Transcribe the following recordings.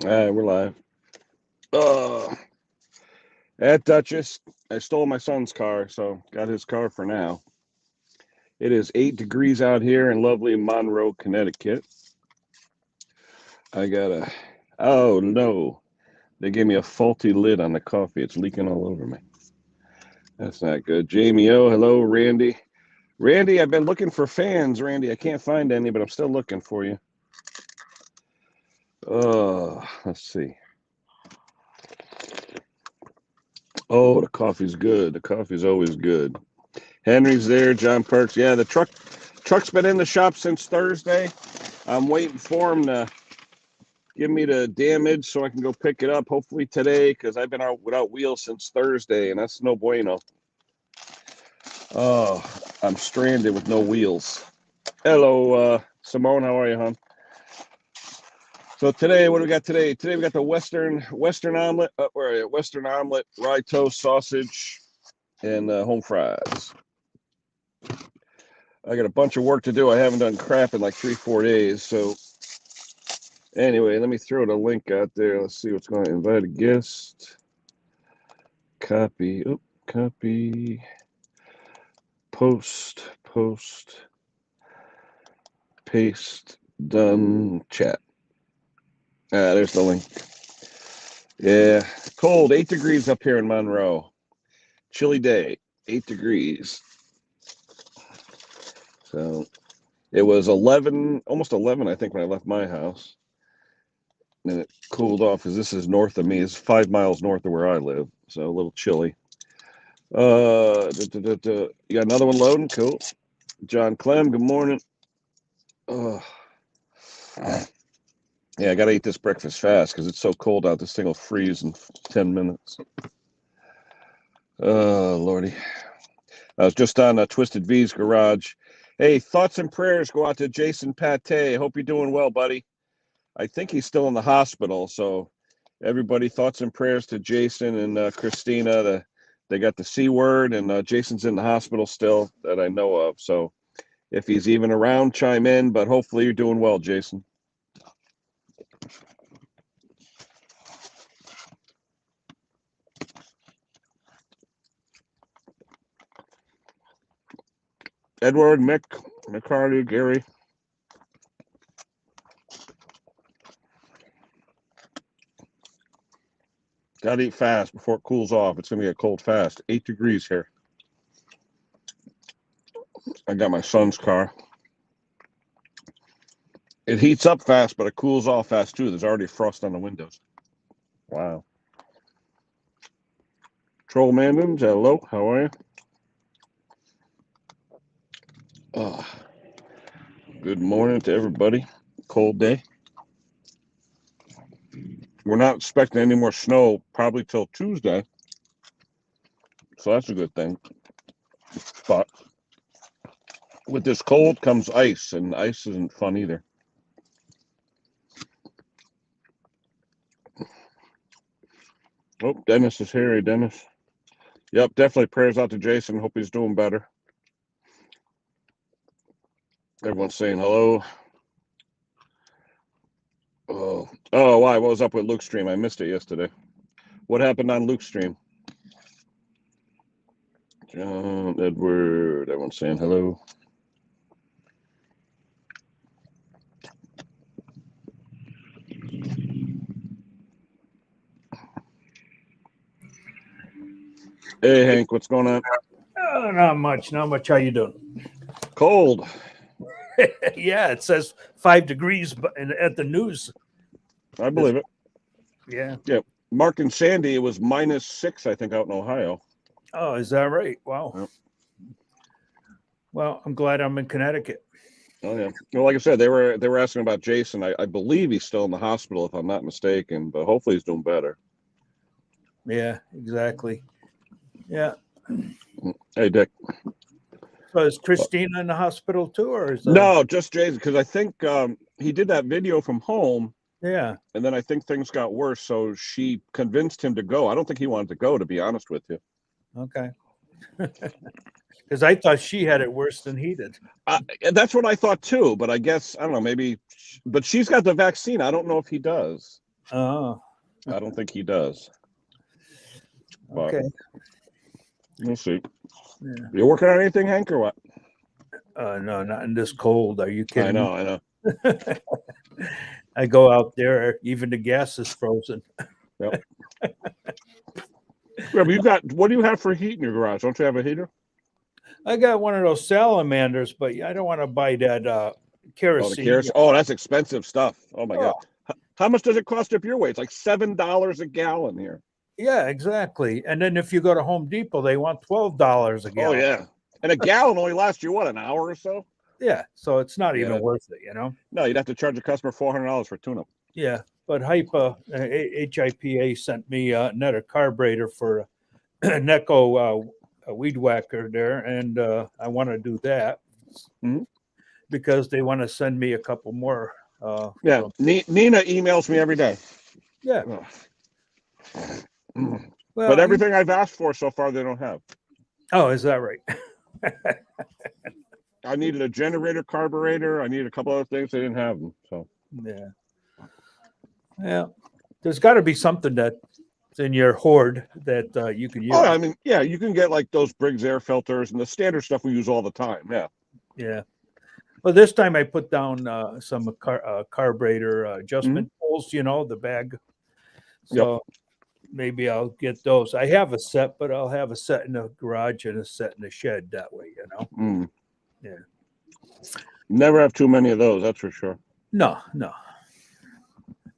All right, we're live. At Duchess, I stole my son's car, so got his car for now. It is 8 degrees out here in lovely Monroe, Connecticut. I got a. Oh no, they gave me a faulty lid on the coffee. It's leaking all over me. That's not good. Jamie O, hello, Randy. Randy, I've been looking for fans, Randy. I can't find any, but I'm still looking for you. Let's see. Oh, the coffee's good. The coffee's always good. Henry's there. John Perks. Yeah, the truck's been in the shop since Thursday. I'm waiting for him to give me the damage so I can go pick it up. Hopefully today, because I've been out without wheels since Thursday, and that's no bueno. Oh, I'm stranded with no wheels. Hello, Simone. How are you, hon? So today, what do we got today? Today we got the Western omelet, Western omelet, rye toast, sausage, and home fries. I got a bunch of work to do. I haven't done crap in like 3-4 days. So anyway, let me throw the link out there. Let's see what's going to invite a guest. Copy. Oop, copy. Post. Paste. Done. Chat. There's the link. Yeah, cold. 8 degrees up here in Monroe. Chilly day. 8 degrees. So it was 11, almost 11, I think, when I left my house. And it cooled off because this is north of me. It's 5 miles north of where I live. So a little chilly. You got another one loading? Cool. John Clem, good morning. Yeah, I got to eat this breakfast fast because it's so cold out. This thing will freeze in 10 minutes. Oh, Lordy. I was just on Twisted V's garage. Hey, thoughts and prayers go out to Jason Pate. Hope you're doing well, buddy. I think he's still in the hospital. So everybody, thoughts and prayers to Jason and Christina. They got the C word, and Jason's in the hospital still that I know of. So if he's even around, chime in. But hopefully you're doing well, Jason. Edward, Mick, McCarty, Gary. Gotta eat fast before it cools off. It's gonna get cold fast. 8 degrees here. I got my son's car. It heats up fast, but it cools off fast too. There's already frost on the windows. Wow. Troll Mandans, hello. How are you? Good morning to everybody. Cold day. We're not expecting any more snow probably till Tuesday. So that's a good thing. But with this cold comes ice, and ice isn't fun either. Oh, Dennis is here. Hey, Dennis. Yep, definitely prayers out to Jason. Hope he's doing better. Everyone's saying hello. Oh, why? What was up with Luke's stream? I missed it yesterday. What happened on Luke's stream? John, Edward, everyone's saying hello. Hey, Hank, what's going on? Oh, not much. How you doing? Cold. Yeah, it says 5 degrees at the news. I believe it. Yeah. Yeah. Mark and Sandy, it was -6, I think, out in Ohio. Oh, is that right? Wow. Yep. Well, I'm glad I'm in Connecticut. Oh yeah. Well, like I said, they were asking about Jason. I believe he's still in the hospital, if I'm not mistaken, but hopefully he's doing better. Yeah, exactly. Yeah. Hey, Dick. So is Christina in the hospital too, or is No, just Jason? Because I think he did that video from home. Yeah. And then I think things got worse, so she convinced him to go. I don't think he wanted to go, to be honest with you. Okay. Because I thought she had it worse than he did. That's what I thought too, but I guess, I don't know, maybe, but she's got the vaccine. I don't know if he does. Oh, I don't think he does. But okay. we'll see. Yeah. You working on anything, Hank, or what? No, not in this cold. Are you kidding me? I know. I go out there, even the gas is frozen. Yep. Yeah, but what do you have for heat in your garage? Don't you have a heater? I got one of those salamanders, but I don't want to buy that Oh, kerosene. the kerosene. Oh, that's expensive stuff. Oh my God. Oh, How much does it cost up your way? It's like $7 a gallon here. yeah, exactly. And then if you go to Home Depot, they want $12 a Oh gallon. yeah. And a gallon only lasts you what, an hour or so? Yeah, so it's not Yeah. even worth it, you know? No, you'd have to charge a customer $400 for tune-up. Yeah, but HIPA sent me another carburetor for a Necco weed whacker there, and I want to do that Mhm. because they want to send me a couple more. Yeah, Nina emails me every day. Yeah. Ugh. Well, But everything I've asked for so far, they don't have. Oh, is that right? I needed a generator carburetor. I needed a couple other things. They didn't have them. So Yeah. Yeah. There's got to be something that's in your hoard that you can use. Oh, I mean, yeah, you can get like those Briggs air filters and the standard stuff we use all the time. Yeah. Yeah. Well, this time I put down some carburetor adjustment poles, you know, the bag. So maybe I'll get those. I have a set, but I'll have a set in the garage and a set in the shed that way, you know. Yeah. Never have too many of those, that's for sure. No.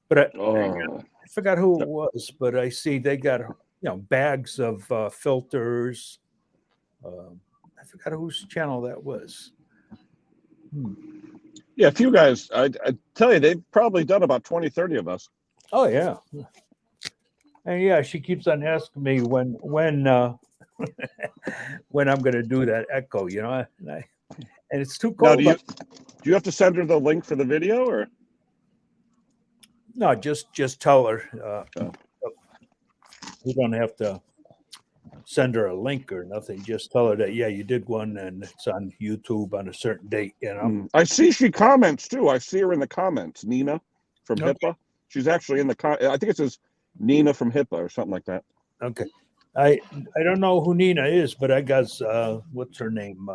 But I Oh. forgot who it was, but I see they got bags of filters. I forgot whose channel that was. Yeah, a few guys. I tell you, they've probably done about 20, 30 of us. Oh yeah. And yeah, she keeps on asking me when when I'm going to do that echo, you know, and it's too cold. Now, do you have to send her the link for the video, or no? Just tell her. You don't have to send her a link or nothing. Just tell her that you did one and it's on YouTube on a certain date. You know. I see she comments too. I see her in the comments. Nina from HIPAA. She's actually in the I think it says Nina from HIPAA or something like that. Okay. I don't know who Nina is, but I got what's her name?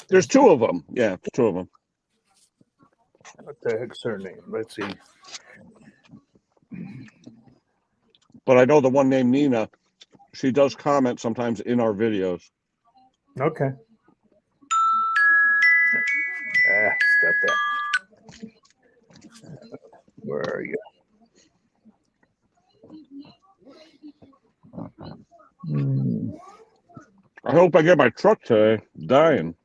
There's two of them. Yeah, two of them. What the heck's her name? Let's see. But I know the one named Nina. She does comment sometimes in our videos. Okay. Stop that. Where are you? I hope I get my truck today. Dying.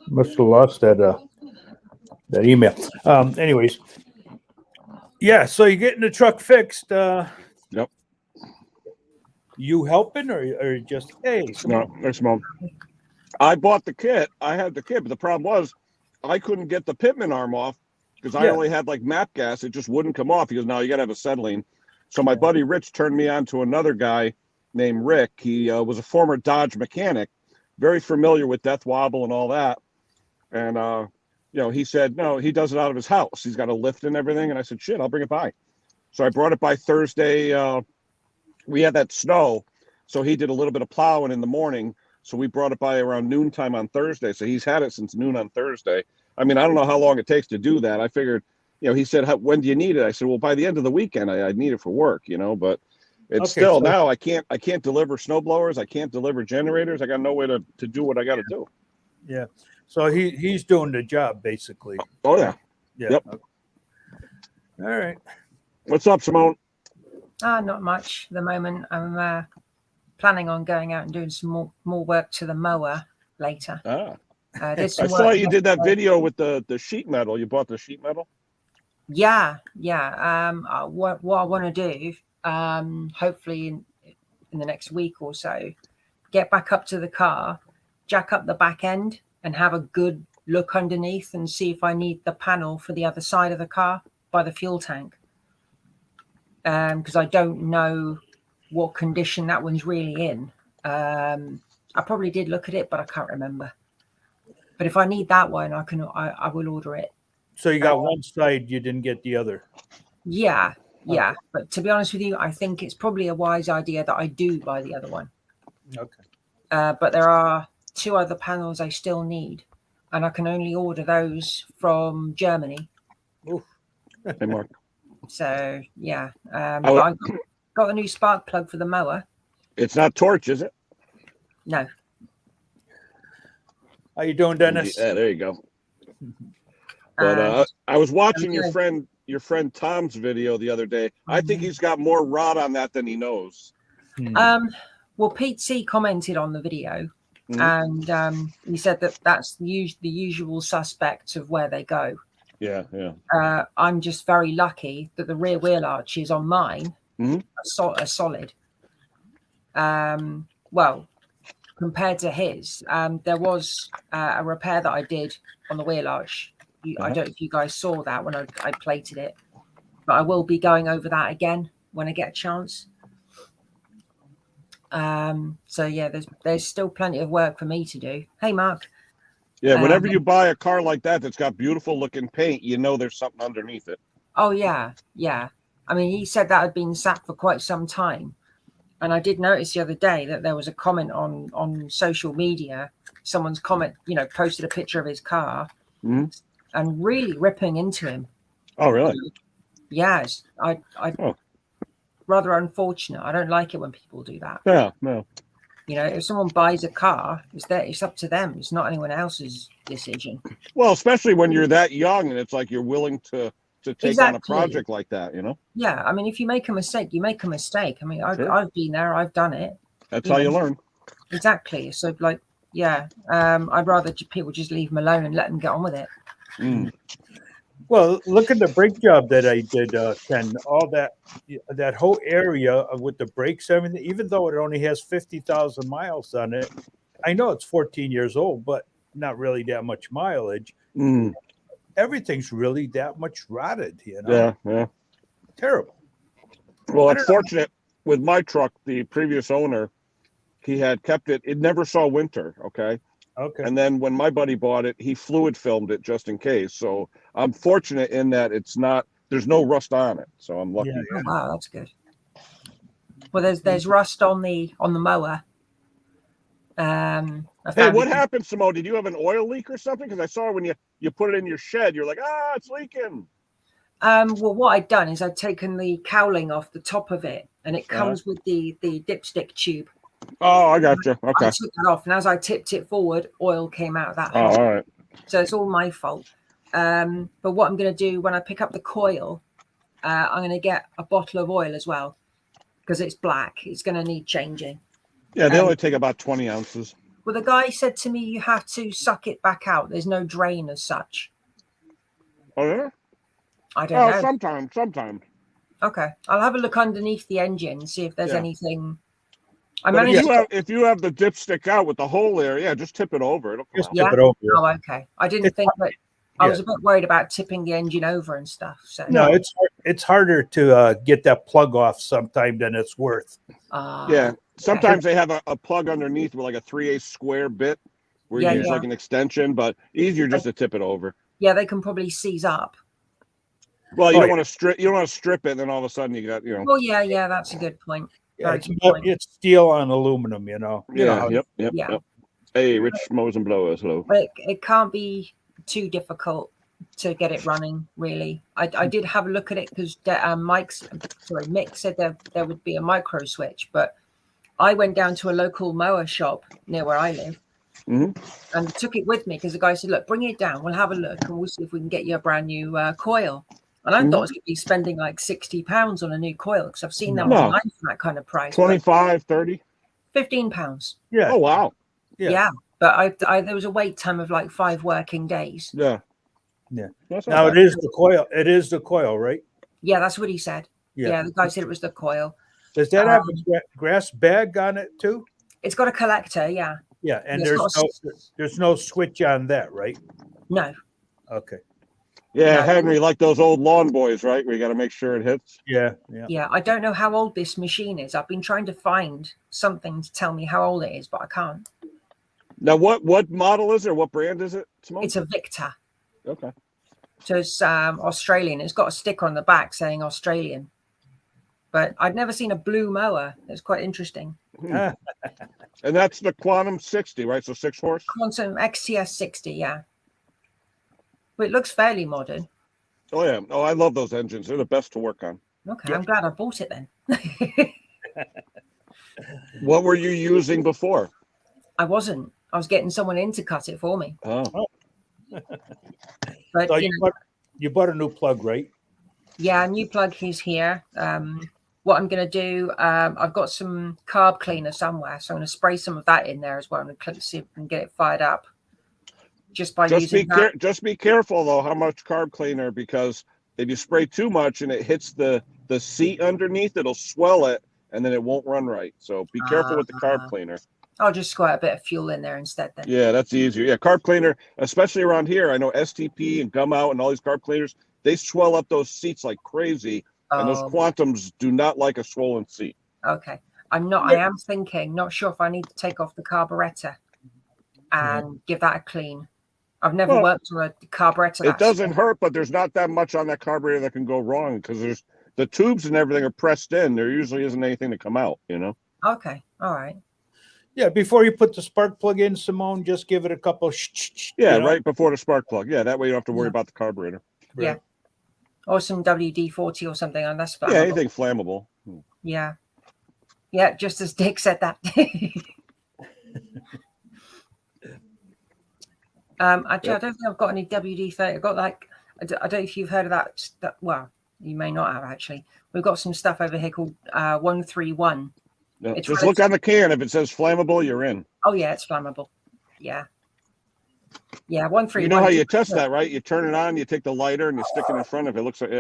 Must have lost that email. Anyways, yeah. So you're getting the truck fixed. Yep. You helping or just hey? No, next month. I bought the kit. I had the kit, but the problem was I couldn't get the pitman arm off because I only had like MAP gas. It just wouldn't come off. He goes, no, you got to have acetylene. So my buddy Rich turned me on to another guy named Rick. He was a former Dodge mechanic, very familiar with death wobble and all that. And, he said, no, he does it out of his house. He's got a lift and everything. And I said, shit, I'll bring it by. So I brought it by Thursday. We had that snow. So he did a little bit of plowing in the morning. So we brought it by around noontime on Thursday. So he's had it since noon on Thursday. I mean, I don't know how long it takes to do that. I figured, he said, when do you need it? I said, well, by the end of the weekend, I need it for work, but it's still now I can't deliver snow blowers. I can't deliver generators. I got no way to do what I got to do. Yeah. So he's doing the job basically. Oh yeah. Yeah. Yep. Okay. All right. What's up, Simone? Not much at the moment. I'm planning on going out and doing some more work to the mower later. I saw you did that video with the sheet metal. You bought the sheet metal? Yeah. What I want to do, hopefully in the next week or so, get back up to the car, jack up the back end, and have a good look underneath and see if I need the panel for the other side of the car by the fuel tank. Because I don't know what condition that one's really in. I probably did look at it, but I can't remember. But if I need that one, I will order it. So you got one side, you didn't get the other. Yeah. Yeah. Okay. But to be honest with you, I think it's probably a wise idea that I do buy the other one. Okay. But there are 2 other panels I still need, and I can only order those from Germany. Oof. Hey, Mark. So yeah, I but would- I've got a new spark plug for the mower. It's not torch, is it? No. How you doing, Dennis? Yeah, there you go. But I was watching your Okay. friend Tom's video the other day. I think he's got more rod on that than he knows. Well, Pete C commented on the video, and he said that that's the usual suspects of where they go. Yeah, yeah. I'm just very lucky that the rear wheel arches on mine are solid. Well, compared to his, there was a repair that I did on the wheel arch. I don't know if you guys saw that when I plated it, but I will be going over that again when I get a chance. So yeah, there's still plenty of work for me to do. Hey, Mark. Yeah, whenever you buy a car like that that's got beautiful looking paint, you know there's something underneath it. Oh yeah, yeah. I mean, he said that had been sat for quite some time, and I did notice the other day that there was a comment on social media. Someone's comment, posted a picture of his car and really ripping into him. Oh, really? Yes, I rather unfortunate. I don't like it when people do that. Yeah, no. If someone buys a car, it's up to them. It's not anyone else's decision. Well, especially when you're that young and it's like you're willing to take on a Exactly. project like that, Yeah, I mean, if you make a mistake, you make a mistake. I mean, Sure. I've been there, I've done it. That's how you learn. Exactly. So, like, yeah, I'd rather people just leave them alone and let them get on with it. Well, look at the brake job that I did, Ken. All that whole area with the brakes, everything. Even though it only has 50,000 miles on it, I know it's 14 years old, but not really that much mileage. Everything's really that much rotted, Yeah, yeah. Terrible. Well, it's fortunate with my truck. The previous owner, he had kept it. It never saw winter. Okay. Okay. And then when my buddy bought it, he fluid filmed it just in case. So I'm fortunate in that there's no rust on it. So I'm lucky. Yeah. Oh, wow, that's good. Well, there's rust on the mower. Hey, what happened, Simone? Did you have an oil leak or something? Because I saw when you put it in your shed, you're like, it's leaking. Well, what I'd done is I'd taken the cowling off the top of it, and it comes with the dipstick tube. Oh, I got you. Okay. I took that off, and as I tipped it forward, oil came out of that Oh, hole. all right. So it's all my fault. But what I'm going to do when I pick up the coil, I'm going to get a bottle of oil as well, because it's black. It's going to need changing. Yeah, they only take about 20 ounces. Well, the guy said to me, you have to suck it back out. There's no drain as such. Oh, yeah? I don't know. Sometimes. Okay. I'll have a look underneath the engine and see if there's anything. If you have the dipstick out with the hole there, just tip it over. It'll come out. Tip it over. Oh, okay. I didn't think that. I was a bit worried about tipping the engine over and stuff. So no, it's harder to get that plug off sometime than it's worth. Sometimes they have a plug underneath with like a 3/8 square bit where you use like an extension, but easier just to tip it over. Yeah, they can probably seize up. Well, you don't want to strip. You don't want to strip it, and then all of a sudden you got Well, yeah, that's a good point. Yeah, it's steel on aluminum, Yep. Hey, Rich Mows and Blowers, hello. But it can't be too difficult to get it running, really. I did have a look at it because Mick said there would be a micro switch, but I went down to a local mower shop near where I live and took it with me because the guy said, look, bring it down, we'll have a look and we'll see if we can get you a brand new coil. And I thought I was going to be spending like £60 on a new coil because I've seen them online for that kind of price. 25, 30? £15. Yeah. Oh, wow. Yeah. But there was a wait time of like 5 working days. Yeah. Now it is the coil. It is the coil, right? Yeah, that's what he said. Yeah, the guy said it was the coil. Does that have a grass bag on it too? It's got a collector, yeah. Yeah, and there's no switch on that, right? No. Okay. Yeah, Henry, like those old lawn boys, right? Where you got to make sure it hits. Yeah. I don't know how old this machine is. I've been trying to find something to tell me how old it is, but I can't. Now, what model is it? What brand is it, Simone? It's a Victor. Okay. So it's Australian. It's got a sticker on the back saying Australian. But I'd never seen a blue mower. It's quite interesting. And that's the Quantum 60, right? So 6 horse. Quantum XTS 60, yeah. But it looks fairly modern. Oh yeah. Oh, I love those engines. They're the best to work on. Okay, I'm glad I bought it then. What were you using before? I wasn't. I was getting someone in to cut it for me. Oh. But So you know, you bought a new plug, right? yeah, new plug is here. What I'm going to do, I've got some carb cleaner somewhere, so I'm going to spray some of that in there as well. I'm going to see if I can get it fired up just by using that. Just be careful though how much carb cleaner, because if you spray too much and it hits the seat underneath, it'll swell it and then it won't run right. So be careful with the carb cleaner. I'll just squirt a bit of fuel in there instead then. Yeah, that's easier. Yeah, carb cleaner, especially around here. I know STP and Gum Out and all these carb cleaners, they swell up those seats like crazy. And those Quantums do not like a swollen seat. Okay. I am thinking, not sure if I need to take off the carburetor and give that a clean. I've never worked on a carburetor. It doesn't hurt, but there's not that much on that carburetor that can go wrong because there's the tubes and everything are pressed in. There usually isn't anything to come out, you know? Okay. All right. Yeah, before you put the spark plug in, Simone, just give it a couple. Yeah, right before the spark plug. Yeah, that way you don't have to worry about the carburetor. Right. Yeah. Or some WD-40 or something, and that's flammable. Yeah, anything flammable. Yeah. Yeah, just as Dick said that. Actually, I don't think I've got any WD-30. I've got I don't know if you've heard of that. Well, you may not have actually. We've got some stuff over here called 131. No, just look on the can. If it says flammable, you're in. Oh yeah, it's flammable. Yeah. Yeah, 131. You know how you test that, right? You turn it on, you take the lighter, and you stick it in front of it. It looks like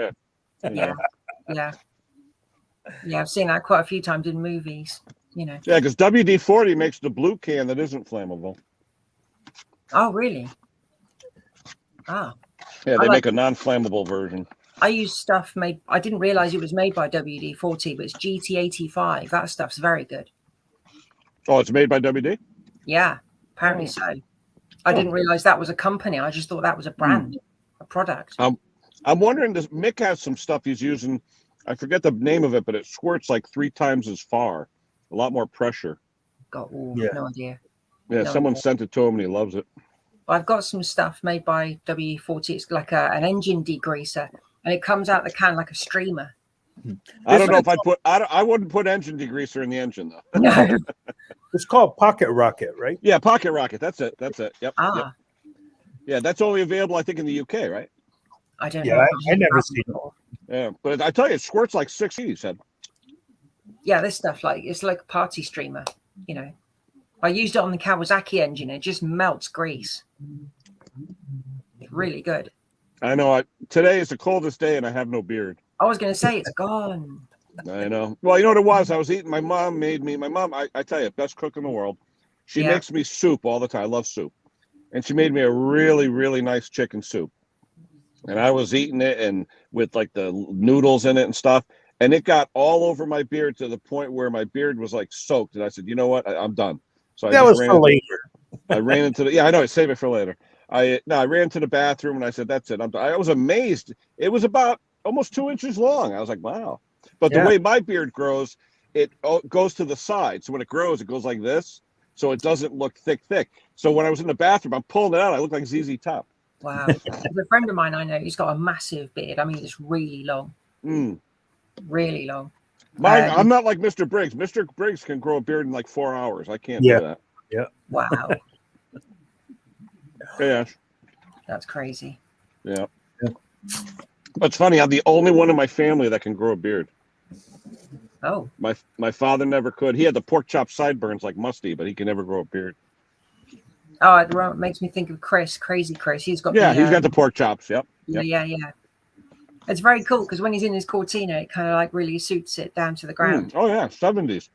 Yeah. I've seen that quite a few times in movies. You know. Yeah, because WD-40 makes the blue can that isn't flammable. Oh really? Ah. Yeah, they make a non-flammable version. I use stuff made. I didn't realize it was made by WD-40, but it's GT85. That stuff's very good. Oh, it's made by WD? Yeah, apparently so. I didn't realize that was a company. I just thought that was a brand, a product. I'm wondering, Mick has some stuff he's using. I forget the name of it, but it squirts like 3 times as far. A lot more pressure. No idea. Yeah, someone sent it to him and he loves it. I've got some stuff made by WD-40. It's like an engine degreaser, and it comes out the can like a streamer. I don't know if I wouldn't put engine degreaser in the engine though. No. It's called Pocket Rocket, right? Yeah, Pocket Rocket. That's it. Yep. Yep. Yeah, that's only available, I think, in the UK, right? I don't know. Yeah, I never seen it. Yeah, but I tell you, it squirts like 6 feet, he said. Yeah, this stuff it's like a party streamer, you know. I used it on the Kawasaki engine. It just melts grease. It's really good. I know. Today is the coldest day, and I have no beard. I was going to say it's gone. I know. Well, you know what it was? I was eating. My mom made me. My mom, I tell you, best cook in the world. She makes me soup all the time. I love soup, and she made me a really, really nice chicken soup. And I was eating it, and with like the noodles in it and stuff, and it got all over my beard to the point where my beard was like soaked. And I said, you know what? I'm done. So that was for later. I ran into I know. Save it for later. I ran to the bathroom and I said, that's it. I was amazed. It was about almost 2 inches long. I was like, wow. But the way my beard grows, it goes to the side. So when it grows, it goes like this. So it doesn't look thick. So when I was in the bathroom, I'm pulling it out. I look like ZZ Top. Wow. There's a friend of mine I know, he's got a massive beard. I mean, it's really long. Really long. I'm not like Mr. Briggs. Mr. Briggs can grow a beard in like 4 hours. I can't do that. Yeah. Wow. Yeah. That's crazy. Yeah. But it's funny. I'm the only one in my family that can grow a beard. Oh. My father never could. He had the pork chop sideburns like Musty, but he can never grow a beard. Oh, it makes me think of Chris, Crazy Chris. He's got he's got the pork chops. Yep. Yeah. It's very cool because when he's in his Cortina, it kind of like really suits it down to the ground. Oh yeah, 70s.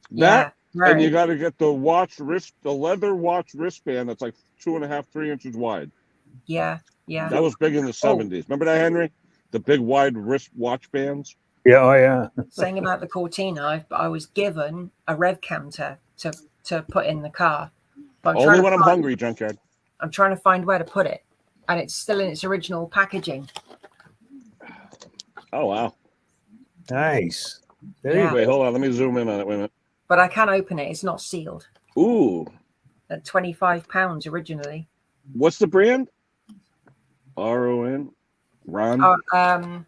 And you got to get the leather watch wristband that's like 2.5, 3 inches wide. Yeah. That was big in the 70s. Remember that, Henry? The big wide wrist watch bands. Yeah. Oh yeah. Saying about the Cortina, I was given a Rev Counter to put in the car. Only when I'm hungry, Junkyard. I'm trying to find where to put it. and it's still in its original packaging. Oh wow! Nice. There Yeah. you go. Wait, hold on. Let me zoom in on it. Wait a minute. But I can open it. It's not sealed. Ooh, At £25 originally. what's the brand? RON. Ron. Oh,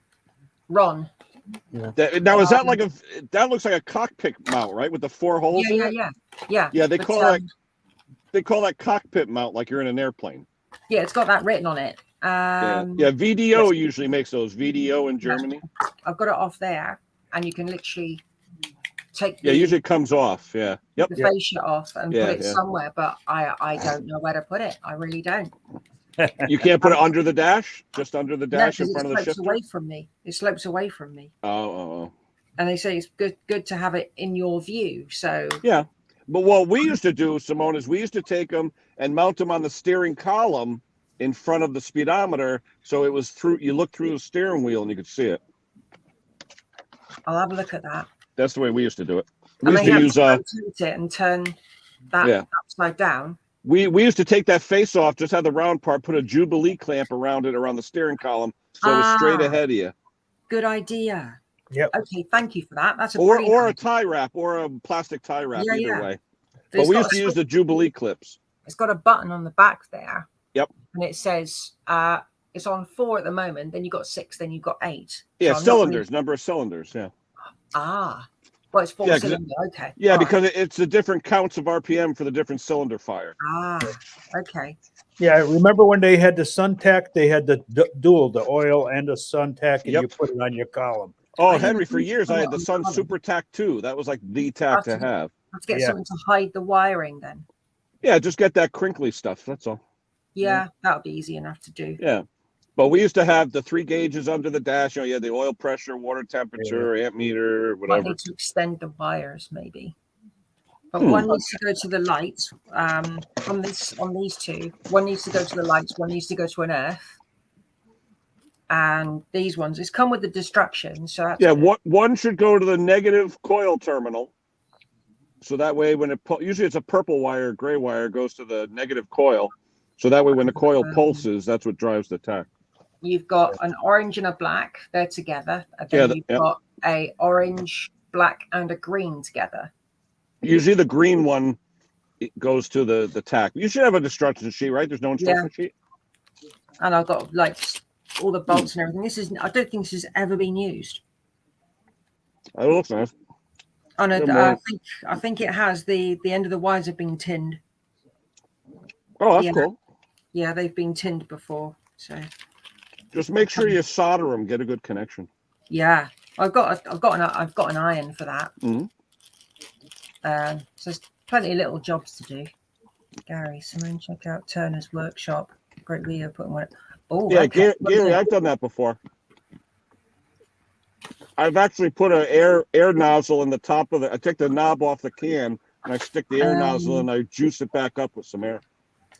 Ron. Now is that like that looks like a cockpit mount, right? With the 4 holes in it? Yeah. Yeah, they But, call that cockpit mount like you're in an airplane. Yeah, it's got that written on it. Yeah, VDO usually makes those. VDO in Germany. I've got it off there, and you can literally take Yeah, usually it comes off. Yeah. Yep. the fascia off and Yeah, put it yeah. somewhere, but I don't know where to put it. I really don't. You can't put it under the dash, just under the dash in front of the slopes shifter. away from me. It slopes away from me. Oh. And they say it's good to have it in your view. So Yeah, but what we used to do, Simone, is we used to take them and mount them on the steering column in front of the speedometer, so it was through. You look through the steering wheel and you could see it. I'll have a look at that. That's the way we used to do it. We And used to use rotate it and turn that upside down. We used to take that face off, just have the round part, put a Jubilee clamp around it around the steering column, so it was straight ahead of you. Good idea. Yep. Okay, thank you for that. That's or a tie wrap or a plastic tie wrap, either way. But we used to use the Jubilee clips. It's got a button on the back there. Yep. And it says it's on 4 at the moment. Then you got 6. Then you got 8. Yeah, so cylinders, number of cylinders. Yeah. Well, it's 4 cylinder. Okay. Yeah, all because it's the different counts of RPM for the different cylinder fire. Okay. Yeah, I remember when they had the Suntack, they had the dual, the oil and the Suntack, and you put it on your column. Oh, Henry, for years I had the Sun Super Tack 2. That was like the tack to have. Let's get something to hide the wiring then. Yeah, just get that crinkly stuff. That's all. Yeah, that would be easy enough to do. Yeah. But we used to have the 3 gauges under the dash. You know, you had the oil pressure, water temperature, amp meter, whatever. Might need to extend the wires, maybe. But one needs to go to the lights. On these two, one needs to go to the lights. One needs to go to an earth. And these ones, it's come with the destruction. So that's one should go to the negative coil terminal. So that way, when usually it's a purple wire, gray wire goes to the negative coil. So that way, when the coil pulses, that's what drives the tack. You've got an orange and a black. They're together. And then you've got a orange, black, and a green together. Usually the green one goes to the tack. You should have a instruction sheet, right? There's no instruction sheet. And I've got like all the bolts and everything. I don't think this has ever been used. It looks nice. Oh no, I think it has. The end of the wires have been tinned. Oh, that's cool. Yeah, they've been tinned before. So just make sure you solder them, get a good connection. Yeah, I've got an iron for that. Mm-hmm. So there's plenty of little jobs to do. Gary, Simone, check out Turner's workshop. Great video putting one. Oh, yeah, Gary, I've done that before. I've actually put an air nozzle in the top of I take the knob off the can and I stick the air nozzle and I juice it back up with some air.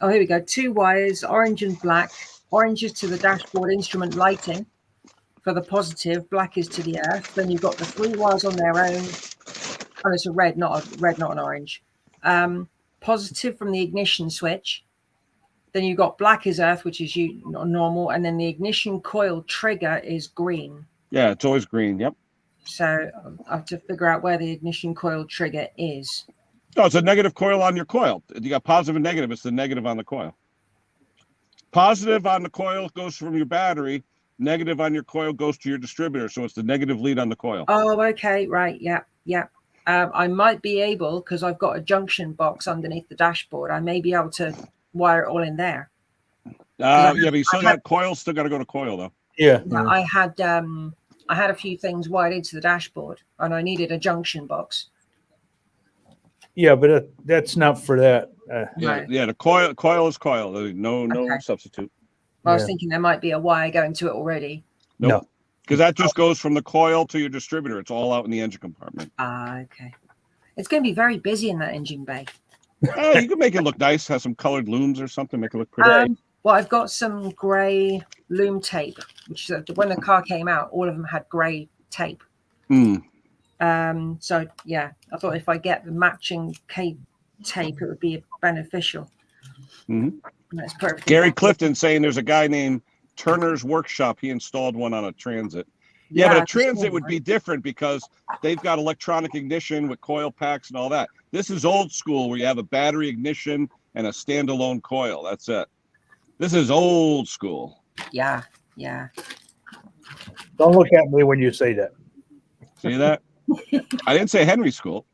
Oh, here we go. 2 wires, orange and black. Orange is to the dashboard instrument lighting for the positive. Black is to the earth. Then you've got the 3 wires on their own. Oh, it's a red, not an orange. Positive from the ignition switch. Then you've got black is earth, which is normal, and then the ignition coil trigger is green. Yeah, it's always green. Yep. So I have to figure out where the ignition coil trigger is. No, it's a negative coil on your coil. You got positive and negative. It's the negative on the coil. Positive on the coil goes from your battery. Negative on your coil goes to your distributor. So it's the negative lead on the coil. Oh, okay. Right. Yeah. I might be able, because I've got a junction box underneath the dashboard, I may be able to wire it all in there. But you still got coil. Still got to go to coil, though. Yeah. I had a few things wired into the dashboard, and I needed a junction box. Yeah, but that's not for that. The coil is coil. No substitute. I was thinking there might be a wire going to it already. No, because that just goes from the coil to your distributor. It's all out in the engine compartment. Okay. It's going to be very busy in that engine bay. Oh, you can make it look nice. Have some colored looms or something. Make it look pretty. Well, I've got some grey loom tape, which when the car came out, all of them had grey tape. So yeah, I thought if I get the matching tape, it would be beneficial. Mm-hmm. That's perfect. Gary Clifton saying there's a guy named Turner's Workshop. He installed one on a Transit. Yeah, but a Transit would be different because they've got electronic ignition with coil packs and all that. This is old school where you have a battery ignition and a standalone coil. That's it. This is old school. Yeah, yeah. Don't look at me when you say that. See that? I didn't say Henry School.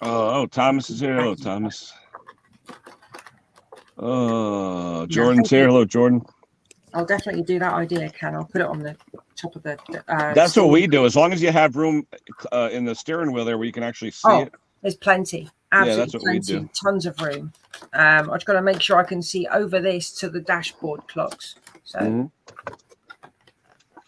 Oh, Thomas is here. Hello, Thomas. Jordan's here. Hello, Jordan. I'll definitely do that idea, Ken. I'll put it on the top of the. That's what we do. As long as you have room in the steering wheel there where you can actually see it. There's plenty. Absolutely yeah, that's what plenty. we do. Tons of room. I've just got to make sure I can see over this to the dashboard clocks. So.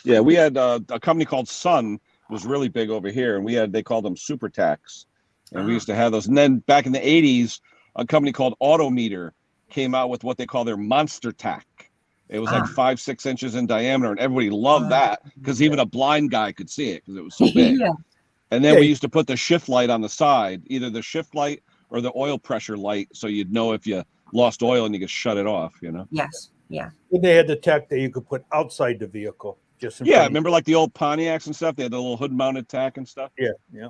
Yeah, we had a company called Sun was really big over here, and they called them Super Tacks, and we used to have those. And then back in the 80s, a company called Autometer came out with what they call their Monster Tack. It was like 5-6 inches in diameter, and everybody loved that because even a blind guy could see it because it was so big. Yeah. And then we used to put the shift light on the side, either the shift light or the oil pressure light, so you'd know if you lost oil and you could shut it off. You know. Yes. Yeah. And they had the tack that you could put outside the vehicle. Just remember like the old Pontiacs and stuff? They had the little hood-mounted tack and stuff. Yep.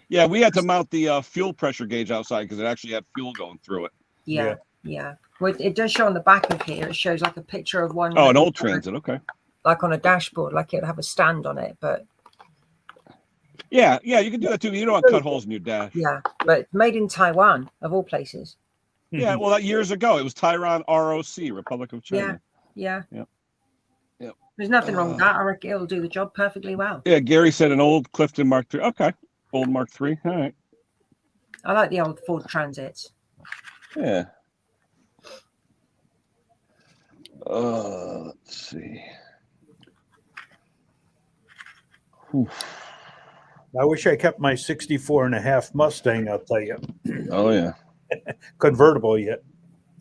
Yeah, we had to mount the fuel pressure gauge outside because it actually had fuel going through it. Yeah. Well, it does show on the back of here. It shows like a picture of one. Oh, an old Transit. Okay. Like on a dashboard, like it would have a stand on it, but. Yeah, you can do that too. You don't want to cut holes in your dash. Yeah, but made in Taiwan, of all places. Yeah, well, that years ago, it was Taiwan ROC, Republic of China. Yeah. Yep. There's nothing wrong with that. I reckon it'll do the job perfectly well. Yeah, Gary said an old Clifton Mark III. Okay, old Mark III. All right. I like the old Ford Transits. Yeah. Let's see. I wish I kept my 64.5 Mustang, I'll tell you. Oh, yeah. Convertible yet.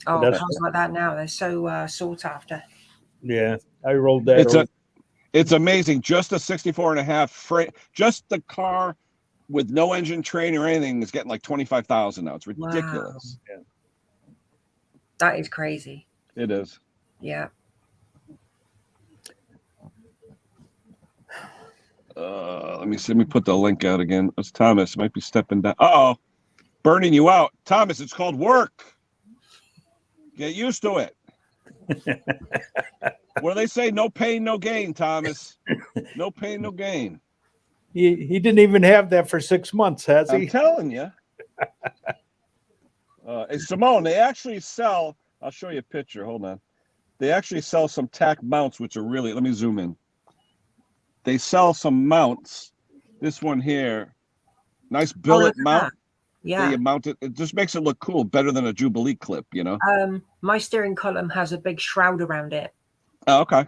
Oh, cars like that now, they're so sought after. Yeah, I rolled that. It's amazing. Just a 64.5 just the car with no engine train or anything is getting like 25,000 now. It's ridiculous. Wow. Yeah. That is crazy. It is. Yeah. Let me put the link out again. It's Thomas. Might be stepping down. Burning you out. Thomas, it's called work. Get used to it. What do they say? No pain, no gain, Thomas. No pain, no gain. He didn't even have that for 6 months, has he? I'm telling you. Hey, Simone, they actually sell, I'll show you a picture. Hold on. They actually sell some Tack Mounts, which are really, let me zoom in. They sell some mounts. This one here, nice billet mount. Yeah. You mount it. It just makes it look cool, better than a Jubilee clip, you know? My steering column has a big shroud around it. Oh, okay.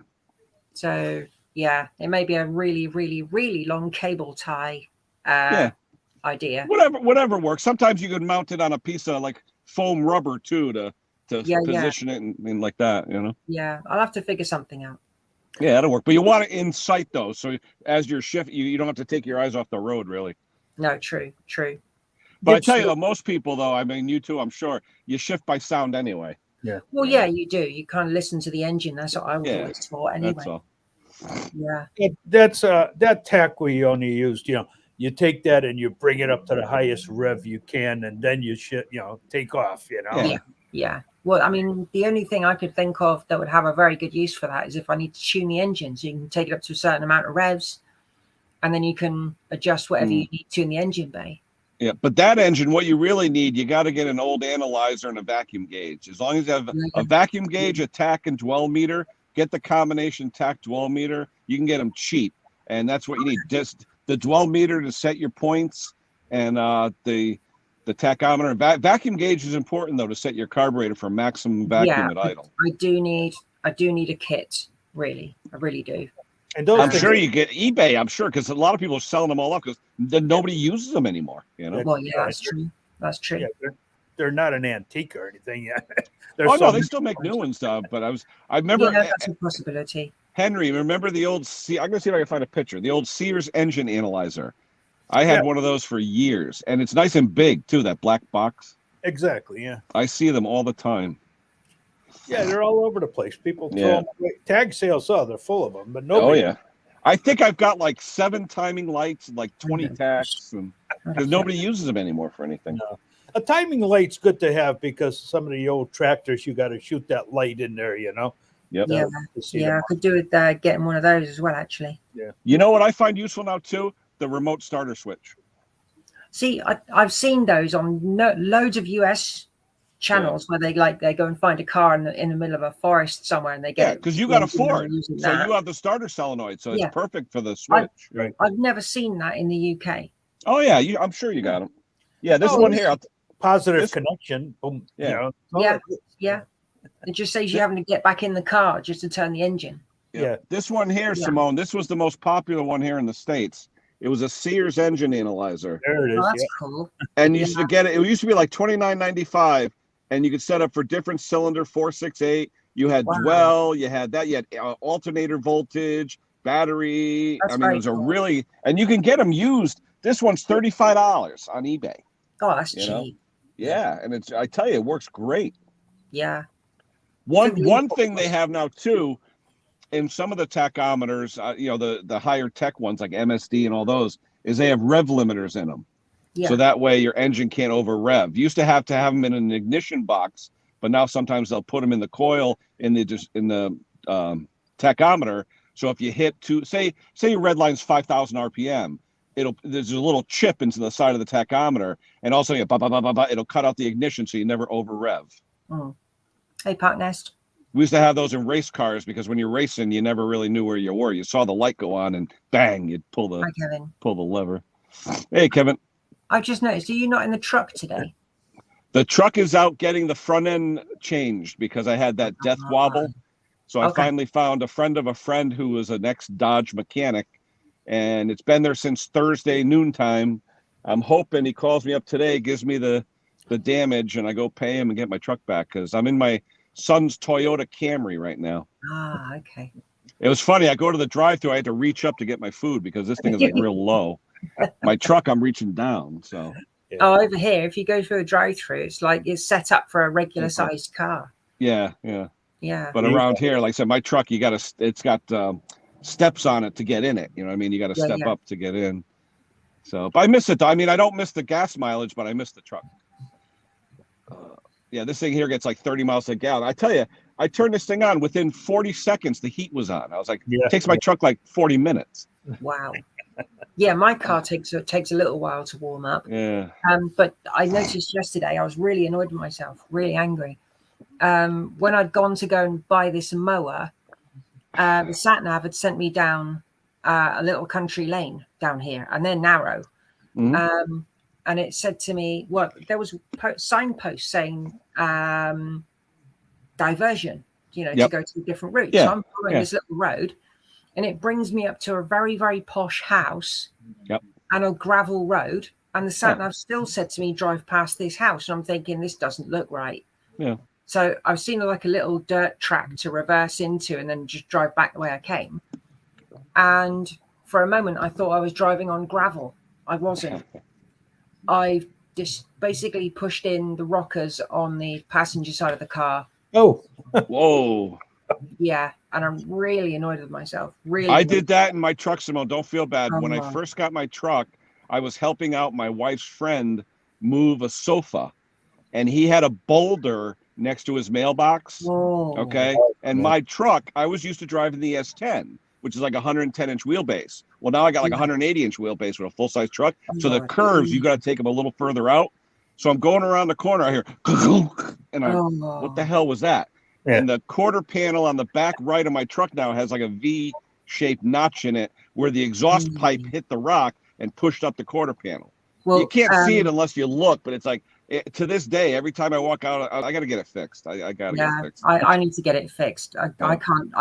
So, yeah, it may be a really, really, really long cable tie idea. Whatever works. Sometimes you could mount it on a piece of like foam rubber too to position it and like that, you know? Yeah, I'll have to figure something out. Yeah, that'll work. But you want it in sight though. So as you're shifting, you don't have to take your eyes off the road, really. No, true. But I tell you, most people, though, I mean, you too, I'm sure, you shift by sound anyway. Yeah. Well, yeah, you do. You kind of listen to the engine. That's what I was always taught anyway. That's all. Yeah. That's that tack we only used, you take that and you bring it up to the highest rev you can, and then you take off, Yeah. Well, I mean, the only thing I could think of that would have a very good use for that is if I need to tune the engine. So you can take it up to a certain amount of revs, and then you can adjust whatever you need to in the engine bay. Yeah, but that engine, what you really need, you got to get an old analyzer and a vacuum gauge. As long as you have a vacuum gauge, a tack and dwell meter, get the combination tack dwell meter. You can get them cheap, and that's what you need. Just the dwell meter to set your points, and the tachometer. Vacuum gauge is important though to set your carburetor for maximum vacuum at idle. I do need a kit. Really, I really do. And I'm sure you get eBay. I'm sure because a lot of people are selling them all up because nobody uses them anymore. Well, yeah, that's true. That's true. Yeah, they're not an antique or anything yet. No, they still make new ones. But I remember. Yeah, that's a possibility. Henry, remember the old I'm gonna see if I can find a picture. The old Sears engine analyzer. I had one of those for years, and it's nice and big too. That black box. Exactly. Yeah. I see them all the time. Yeah, they're all over the place. People throw Yeah. them away. Tag sales, they're full of them, but Oh nobody. yeah. I think I've got like 7 timing lights and like 20 tacks, and because nobody uses them anymore for anything. No. A timing light's good to have because some of the old tractors, you got to shoot that light in there, you know. Yep. Yeah, To see yeah, I them. could do with getting one of those as well, actually. Yeah. You know what I find useful now too? The remote starter switch. See, I've seen those on loads of US channels where they go and find a car in the middle of a forest somewhere, and they get because you got a Ford, using so that. you have the starter solenoid, so it's Yeah. perfect for the switch. Right. I've never seen that in the UK. Oh yeah, I'm sure you got them. Yeah, this one here. Positive connection. Boom. Yeah. You know, Yeah, yeah. It just saves you having to get back in the car just to turn the engine. Yeah. This one here, Yeah. Simone, this was the most popular one here in the States. It was a Sears engine analyzer. There it is. Oh, that's Yeah. cool. And you used to get it. It used to be like $29.95, and you could set up for different cylinder 468. You had Wow. dwell, you had that, you had alternator voltage, battery. That's I mean, very it was a cool. really, and you can get them used. This one's $35 on eBay. Oh, that's You know? cheap. Yeah, and it's, I tell you, it works great. Yeah. One thing they have now too, in some of the tachometers, you know, the higher tech ones like MSD and all those, is they have rev limiters in them. Yeah. So that way your engine can't over rev. You used to have them in an ignition box, but now sometimes they'll put them in the coil in the tachometer. So if you hit say your red line's 5,000 RPM, there's a little chip into the side of the tachometer, and also it'll cut out the ignition so you never over rev. Mm. Hey, Park Nest. We used to have those in race cars because when you're racing, you never really knew where you were. You saw the light go on and bang, you'd pull the Hi, Kevin. lever. Hey, Kevin. I've just noticed, are you not in the truck today? The truck is out getting the front end changed because I had that death wobble. So I finally found a friend of a friend who was an ex-Dodge mechanic, and it's been there since Thursday noontime. I'm hoping he calls me up today, gives me the damage, and I go pay him and get my truck back because I'm in my son's Toyota Camry right now. Ah, okay. It was funny. I go to the drive-thru. I had to reach up to get my food because this thing is like real low. My truck, I'm reaching down. So. Yeah. Oh, over here, if you go through a drive-through, it's like it's set up for a regular sized car. Yeah, yeah. Yeah. But around here, like I said, my truck, it's got steps on it to get in it. You know what I mean? You got to step up to get in. So, but I miss it. I mean, I don't miss the gas mileage, but I miss the truck. Yeah, this thing here gets like 30 miles a gallon. I tell you, I turned this thing on within 40 seconds. The heat was on. I was like, it takes my truck like 40 minutes. Wow. Yeah, my car takes a little while to warm up. Yeah. But I noticed yesterday I was really annoyed with myself, really angry. When I'd gone to go and buy this mower, the sat nav had sent me down a little country lane down here, and they're narrow. Mm-hmm. And it said to me, well, there was signposts saying diversion, to go to a different route. Yeah. So I'm following this little road, and it brings me up to a very, very posh house and a gravel road. And the sat nav still said to me, drive past this house. And I'm thinking, this doesn't look right. Yeah. So I've seen like a little dirt track to reverse into and then just drive back the way I came. And for a moment, I thought I was driving on gravel. I wasn't. I just basically pushed in the rockers on the passenger side of the car. Oh. Whoa. Yeah. And I'm really annoyed with myself. Really. I did that in my truck, Simone. Don't feel bad. When I first got my truck, I was helping out my wife's friend move a sofa, and he had a boulder next to his mailbox. Oh. Okay. And my truck, I was used to driving the S10, which is like 110-inch wheelbase. Well, now I got like 180-inch wheelbase with a full-size truck. So the curves, you got to take them a little further out. So I'm going around the corner. I hear, and what the hell was that? Yeah. And the quarter panel on the back right of my truck now has like a V-shaped notch in it where the exhaust pipe hit the rock and pushed up the quarter panel. Well, you can't see it unless you look, but it's like, to this day, every time I walk out, I got to get it fixed. I got to get it fixed. I need to get it fixed. I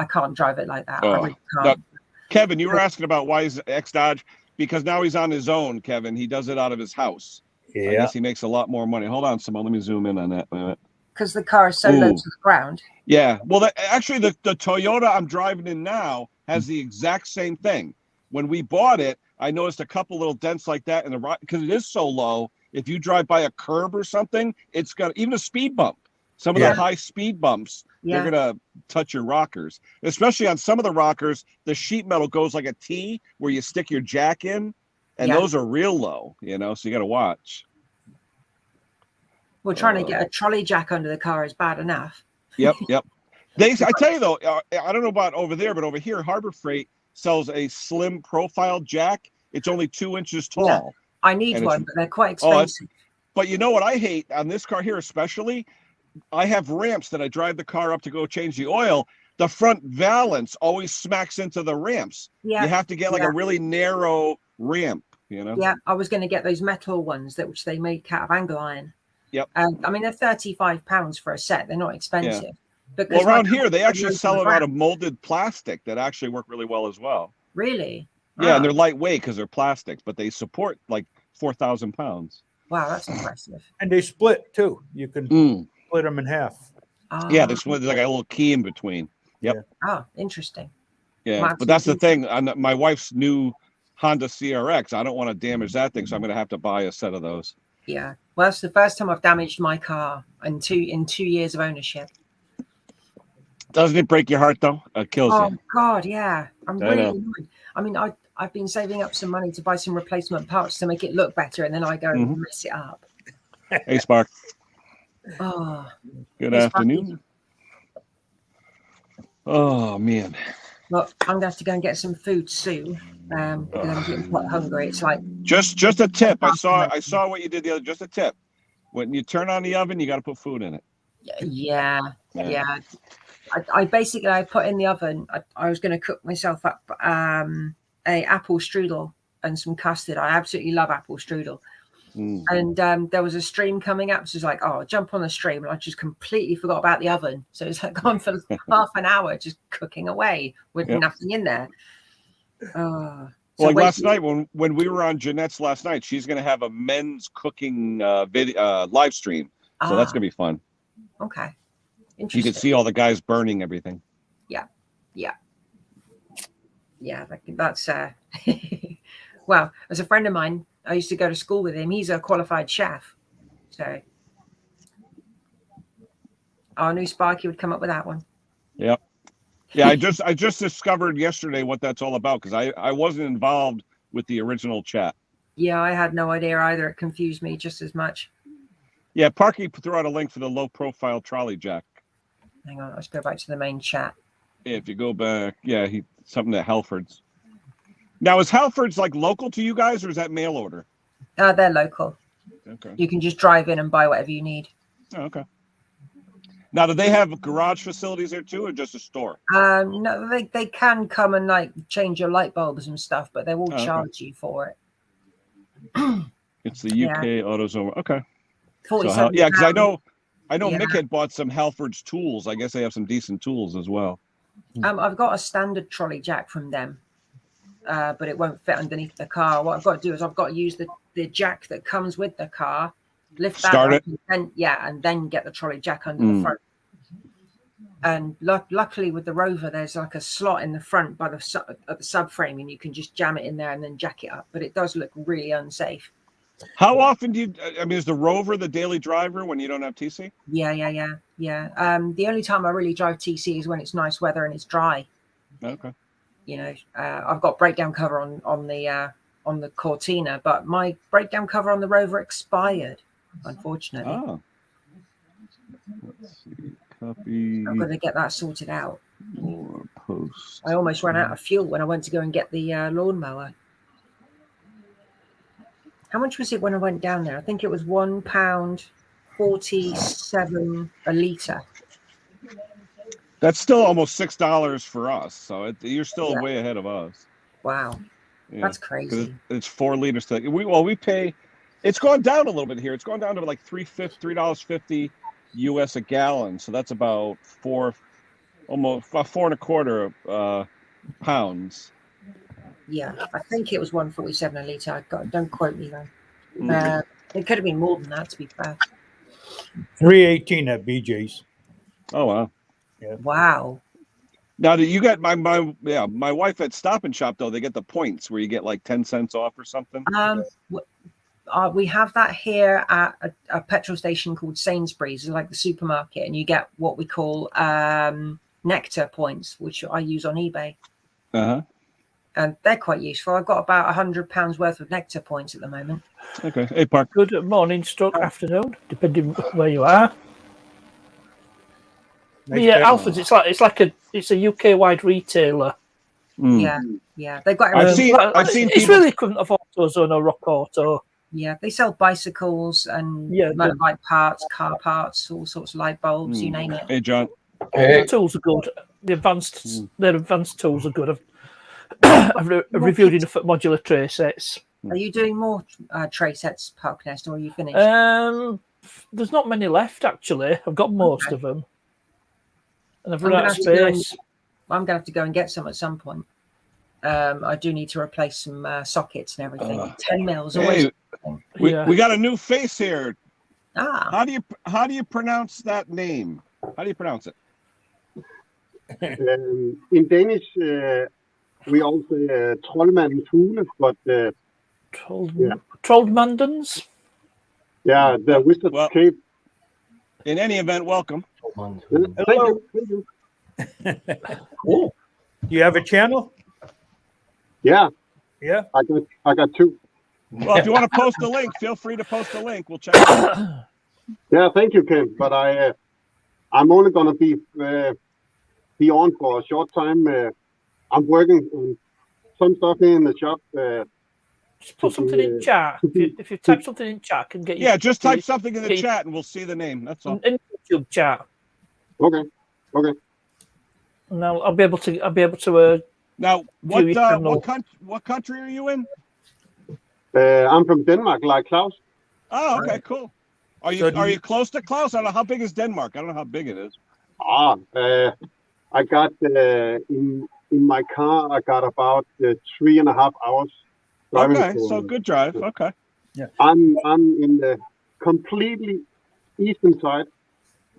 can't drive it like that. I really can't. No. Kevin, you were asking about why he's ex-Dodge, because now he's on his own, Kevin. He does it out of his house. Yeah. I guess he makes a lot more money. Hold on, Simone. Let me zoom in on that. Because the car is so low to the ground. Yeah. Well, actually, the Toyota I'm driving in now has the exact same thing. When we bought it, I noticed a couple little dents like that in the rock because it is so low. if you drive by a curb or something, it's got even a speed bump. Some of the high speed bumps, they're gonna touch your rockers. Especially on some of the rockers, the sheet metal goes like a T where you stick your jack in, and those are real low, you know, so you got to watch. Well, trying to get a trolley jack under the car is bad enough. Yep. I tell you though, I don't know about over there, but over here, Harbor Freight sells a slim profile jack. It's only 2 inches tall. Yeah, I need one, but they're quite expensive. But you know what I hate on this car here, especially? I have ramps that I drive the car up to go change the oil. The front valance always smacks into the ramps. Yeah. You have to get like a really narrow ramp, you know? Yeah, I was going to get those metal ones which they make out of angle iron. Yep. I mean, they're £35 for a set. They're not expensive. Yeah. Well, around here, they actually sell them out of molded plastic that actually work really well as well. Really? Yeah, and they're lightweight because they're plastics, but they support like 4,000 pounds. Wow, that's impressive. And they split too. You can split them in half. Yeah, there's like a little key in between. Yep. Yeah. Oh, interesting. Yeah, but that's the thing. On my wife's new Honda CRX, I don't want to damage that thing, so I'm going to have to buy a set of those. Yeah. Well, that's the first time I've damaged my car in 2 years of ownership. Doesn't it break your heart though? It kills you. Oh God, yeah. I'm really annoyed. I mean, I've been saving up some money to buy some replacement parts to make it look better, and then I go and mess it up. Hey, Spark. Oh. Good afternoon. Oh man. Well, I'm gonna have to go and get some food soon. Because I'm getting quite hungry. It's like just a tip. I saw what you did the other. Just a tip. When you turn on the oven, you got to put food in it. Yeah. I basically put in the oven. I was going to cook myself up a apple strudel and some custard. I absolutely love apple strudel. And there was a stream coming up, so it's like, oh, jump on the stream, and I just completely forgot about the oven. So it's like gone for half an hour just cooking away with nothing in there. Well, like last night when we were on Jeanette's last night, she's going to have a men's cooking video live stream, so that's going to be fun. Okay. You can see all the guys burning everything. Yeah. That's well, as a friend of mine, I used to go to school with him. He's a qualified chef, so I knew Sparky would come up with that one. Yep. Yeah, I just discovered yesterday what that's all about because I wasn't involved with the original chat. Yeah, I had no idea either. It confused me just as much. Yeah, Parky threw out a link for the low-profile trolley jack. Hang on, let's go back to the main chat. If you go back, something at Halfords. Now, is Halfords like local to you guys, or is that mail order? They're local. Okay. You can just drive in and buy whatever you need. Oh, okay. Now, do they have garage facilities there too, or just a store? No, they can come and like change your light bulbs and stuff, but they will charge you for it. It's the UK AutoZone. Okay. So, because I know Mick had bought some Halfords tools. I guess they have some decent tools as well. I've got a standard trolley jack from them, but it won't fit underneath the car. What I've got to do is I've got to use the jack that comes with the car, lift that Start up, it, and then get the trolley jack under the front. And luckily with the Rover, there's like a slot in the front by the subframe, and you can just jam it in there and then jack it up. But it does look really unsafe. How often is the Rover the daily driver when you don't have TC? Yeah. The only time I really drive TC is when it's nice weather and it's dry. Okay. You know, I've got breakdown cover on the Cortina, but my breakdown cover on the Rover expired, unfortunately. Oh. Let's see. Copy. I've got to get that sorted out. More post. I almost ran out of fuel when I went to go and get the lawnmower. How much was it when I went down there? I think it was £1.47 a litre. That's still almost $6 for us, so you're still way ahead of us. Wow, that's crazy. It's 4 liters. We pay. It's gone down a little bit here. It's gone down to like $3.50 US a gallon. So that's about almost 4.25 pounds. Yeah, I think it was 147 a litre. Don't quote me though. It could have been more than that, to be fair. 318 at BJ's. Oh wow! Yeah. Wow. Now, do you get my wife at Stop and Shop though? They get the points where you get like 10 cents off or something. We have that here at a petrol station called Sainsbury's, like the supermarket, and you get what we call Nectar points, which I use on eBay. And they're quite useful. I've got about £100 worth of Nectar points at the moment. Okay. Hey, Park. Good morning, stroke afternoon, depending where you are. Nice Halfords. It's a UK wide retailer. Yeah, they've got everything. I've seen. It's really equivalent of AutoZone or Rock Auto. Yeah, they sell bicycles and motorbike parts, car parts, all sorts of light bulbs, you name it. Hey, John. The tools are good. Their advanced tools are good. I've reviewed enough at modular tray sets. Are you doing more tray sets, Parknest, or are you finished? There's not many left, actually. I've got most of them. And I've run out of space. I'm going to have to go and get some at some point. I do need to replace some sockets and everything. 10 mils. Hey, we got a new face here. How do you pronounce that name? How do you pronounce it? In Danish, we all say Troldmandens Hule, but Troldmandens? Yeah, the Wizard's Cave. In any event, welcome. Thank you. Cool. Do you have a channel? Yeah. Yeah. I got two. Well, if you want to post a link, feel free to post a link. We'll check it out. Yeah, thank you, Ken. But I'm only gonna be on for a short time. I'm working on some stuff here in the shop. Just put something in chat. If you type something in chat, I can get you. Yeah, just type something in the chat, and we'll see the name. That's all. In YouTube chat. Okay. Now I'll be able to. Now, what country are you in? I'm from Denmark, like Klaus. Oh, okay, cool. Are you close to Klaus? I don't know how big is Denmark. I don't know how big it is. I got in my car. I got about 3.5 hours. Okay, so good drive. Okay. Yeah. I'm in the completely eastern side,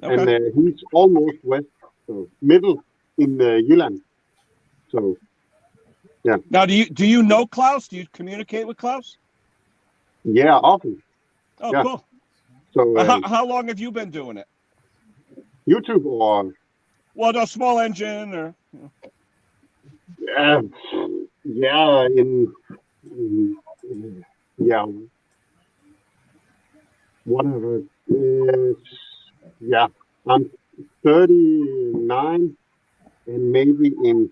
and he's almost west, so middle in Jylland. So, yeah. Now, do you know Klaus? Do you communicate with Klaus? Yeah, often. Oh, yeah. Cool. So, how long have you been doing it? YouTube or? Well, no, small engine or. Whatever. I'm 39, and maybe in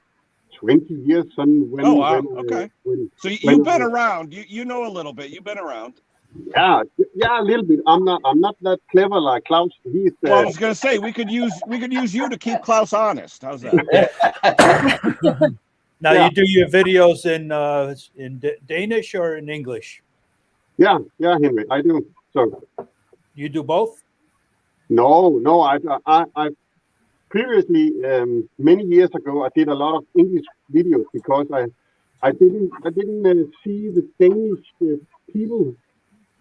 20 years. Okay. So you've been around. You know a little bit. You've been around. Yeah, a little bit. I'm not that clever like Klaus. He's. Well, I was gonna say we could use you to keep Klaus honest. How's that? Now you do your videos in Danish or in English? Yeah, Henry, I do. So. You do both? No. I previously, many years ago, I did a lot of English videos because I didn't see the Danish people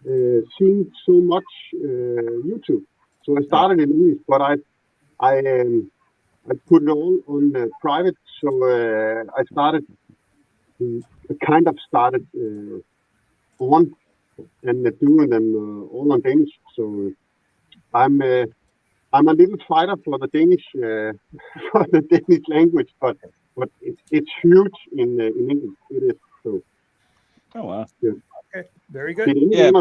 seeing so much YouTube. So I started in English, but I put it all on private. So I started on and doing them all on Danish. So I'm a little fighter for the Danish language, but it's huge in English. It is so. Oh wow! Yeah. Okay, very good. Yeah,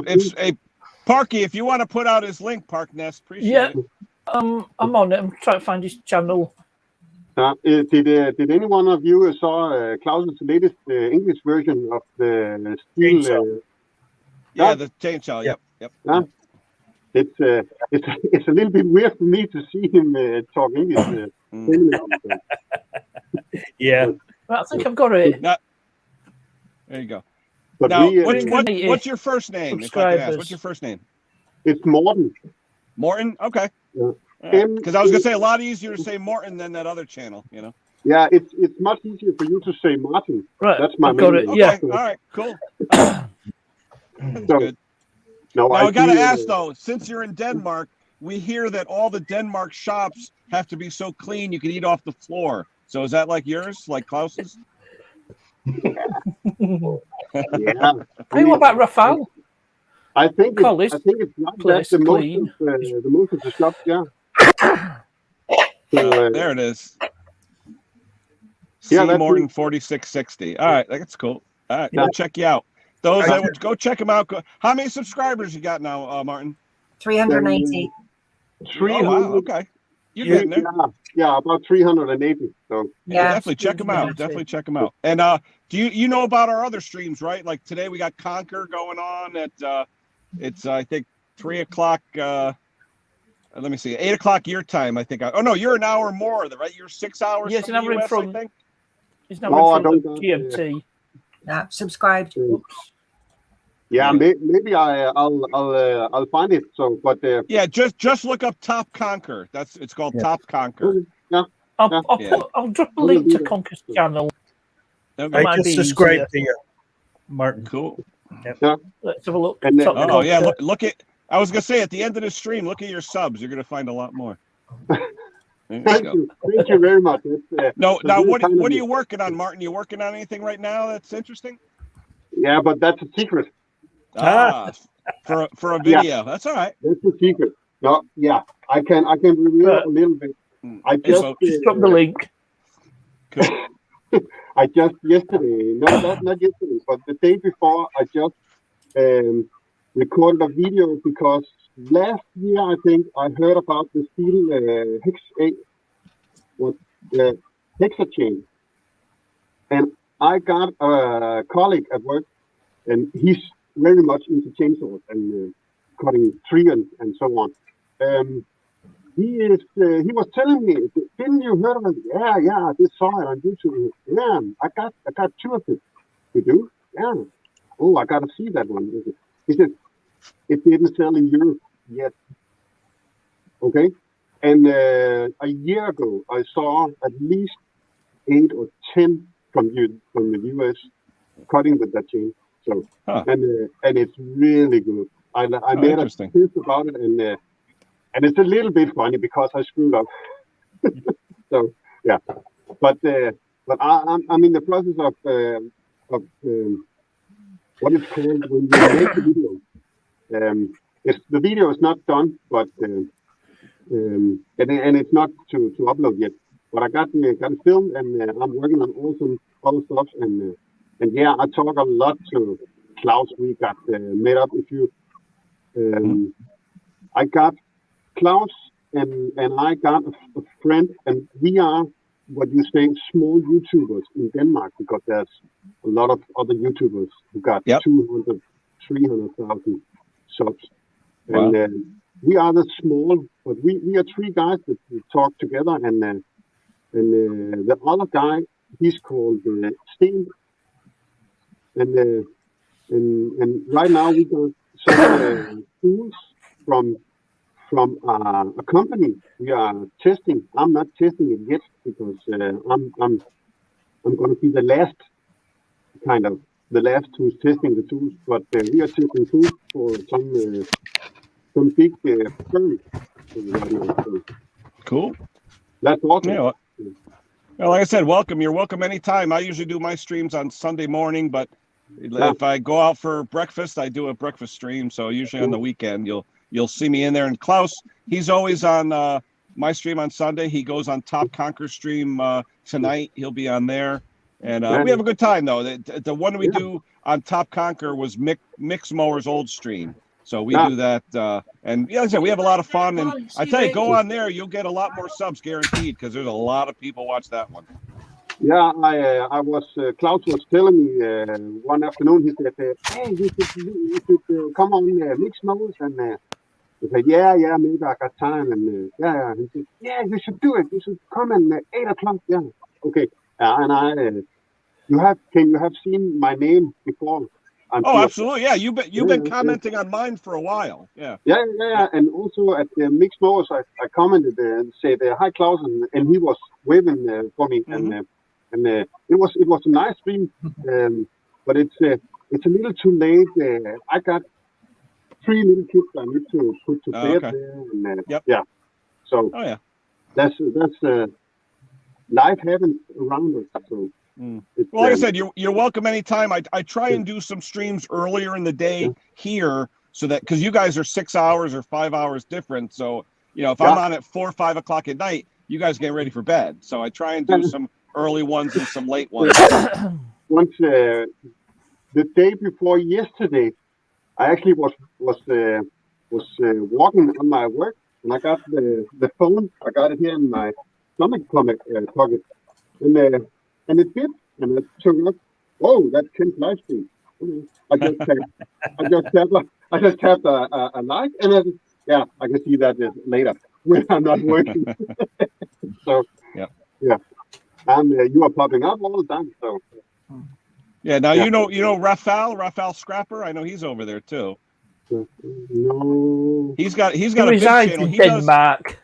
Parky, if you want to put out his link, Parknest, appreciate it. I'm on it. I'm trying to find his channel. Did any one of you saw Klaus's latest English version of the steel? The chainsaw. Yep. Yeah. It's a little bit weird for me to see him talk English. Yeah, I think I've got it. There you go. But now, what's your first name? If I can ask, what's your first name? It's Morten. Morten? Okay. Yeah. Because I was gonna say a lot easier to say Morten than that other channel, you know. Yeah, it's much easier for you to say Martin. Right. That's my got it. Okay. Yeah. All right. Cool. That's good. No, now I gotta ask though, since you're in Denmark, we hear that all the Denmark shops have to be so clean you can eat off the floor. So is that like yours, like Klaus's? Yeah. Hey, what about Rafael? I think Call this it's not place that clean. the most of the shops, yeah. So, There it is. Yeah, C that's Morton it. 4660. All right, that's cool. All right, Yeah. we'll check you out. Those I that would go check them out. How many subscribers you got now, Martin? 380. 300. Oh, wow. Okay. You're getting there. Yeah, about 380. So Yeah, definitely check them out. Definitely check them out. And do you know about our other streams, right? Like today we got Conquer going on at it's I think 3 o'clock. Let me see, 8 o'clock your time. I think. Oh no, you're an hour more, right? You're 6 hours. Yes, from and the I'm US, from. I think. It's not No, I from don't. GMT. Yeah, subscribed. Oops. yeah, maybe I'll find it. So, but Yeah, just look up Top Conquer. It's called Top Conquer. yeah, I'll drop a link to Conker's channel. Okay. It I might just be subscribed to you, Martin. Cool. Let's have a look. And then- Top Oh yeah, Conker. look at. I was gonna say at the end of the stream, look at your subs. You're gonna find a lot more. There you thank go. you very much. It's, No, now really what kind of are you. you working on, Martin? You working on anything right now that's interesting? Yeah, but that's a secret. For a video. That's all right. That's a secret. No, yeah, I can reveal a little bit. I just Just drop the link. Cool. I just yesterday, not yesterday, but the day before, I just recorded a video because last year I think I heard about the steel the Hexa chain, and I got a colleague at work, and he's very much into chainsaws and cutting tree and so on. He was telling me, didn't you heard of it? Yeah, I just saw it on YouTube. Yeah, I got 2 of them. You do? Yeah. Oh, I gotta see that one. He said it didn't sell in Europe yet. Okay. And a year ago, I saw at least 8 or 10 from the US cutting with that chain. So and it's really good. I made a post about it, and it's a little bit funny because I screwed up. So yeah, but I'm in the process of what it's called when you make the video. The video is not done, but and it's not to upload yet. But I got it filmed, and I'm working on all some other stuff, and yeah, I talk a lot to Klaus. We got made up. If you, I got Klaus and I got a friend, and we are what you say small YouTubers in Denmark, because there's a lot of other YouTubers who got 200, 300,000 subs. Wow. And we are the small, but we are 3 guys that talk together, and the other guy, he's called Sten, and right now we got some tools from a company we are testing. I'm not testing it yet because I'm going to be the last who's testing the tools. But we are testing tools for some big firms. Cool. That's awesome. Yeah, well, like I said, welcome. You're welcome anytime. I usually do my streams on Sunday morning, but if I go out for breakfast, I do a breakfast stream. So usually on the weekend, you'll see me in there. And Klaus, he's always on my stream on Sunday. He goes on Top Conquer stream tonight. He'll be on there. And we have a good time, though. The one we do on Top Conquer was Mix Mower's old stream. So we do that. And like I said, we have a lot of fun. And I tell you, go on there. You'll get a lot more subs guaranteed, because there's a lot of people watch that one. Yeah, I was, Klaus was telling me one afternoon, he said, hey, you should come on Mix Mowers, and I said, yeah, maybe I got time, and he said, yeah, you should do it, you should come at 8 o'clock, yeah, okay, and can you have seen my name before? Oh, absolutely, yeah, you've been commenting on mine for a while, yeah, and also at the Mix Mowers, I commented and said, hi, Klaus, and he was waving for me, and it was a nice stream, but it's a little too late. I got 3 little kids I need to put to bed there, and yeah. So that's life happens around us. So well, like I said, you're welcome anytime. I try and do some streams earlier in the day here, so that because you guys are 6 hours or 5 hours different. So if I'm on at 4 or 5 o'clock at night, you guys get ready for bed. So I try and do some early ones and some late ones. Once the day before yesterday, I actually was walking on my work, and I got the phone. I got it here in my stomach pocket, and it did, and I took it up. Oh, that's Ken's live stream. I just tapped a like, and then I can see that later when I'm not working. So you are popping up all the time. So now you know Raphael Scrapper. I know he's over there too. No, he's got a big channel. He Denmark.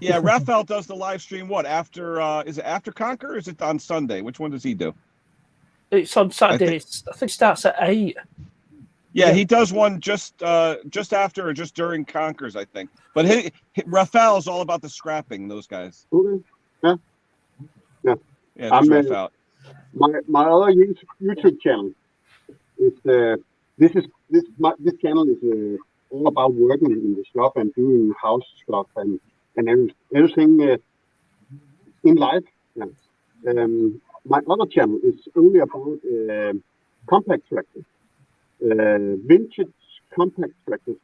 Yeah, Raphael does the live stream. What after? Is it after Conquer? Or is it on Sunday? Which one does he do? It's on Saturday. I think it starts at 8. Yeah, he does one just after or just during Conquers, I think. But Raphael is all about the scrapping. Those guys. Okay. Yeah. Yeah, Raphael. My other YouTube channel is this channel is all about working in the shop and doing house stuff and everything in life. Yeah. My other channel is only about compact tractors, vintage compact tractors.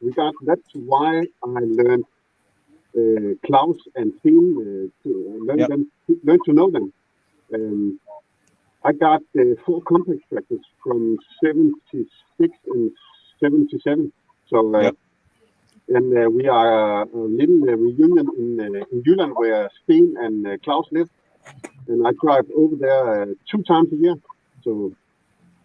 That's why I learned Klaus and Finn to learn to know them. I got 4 compact tractors from 76 and 77. So, and we are a little reunion in Jylland where Steen and Klaus live. And I drive over there 2 times a year. So,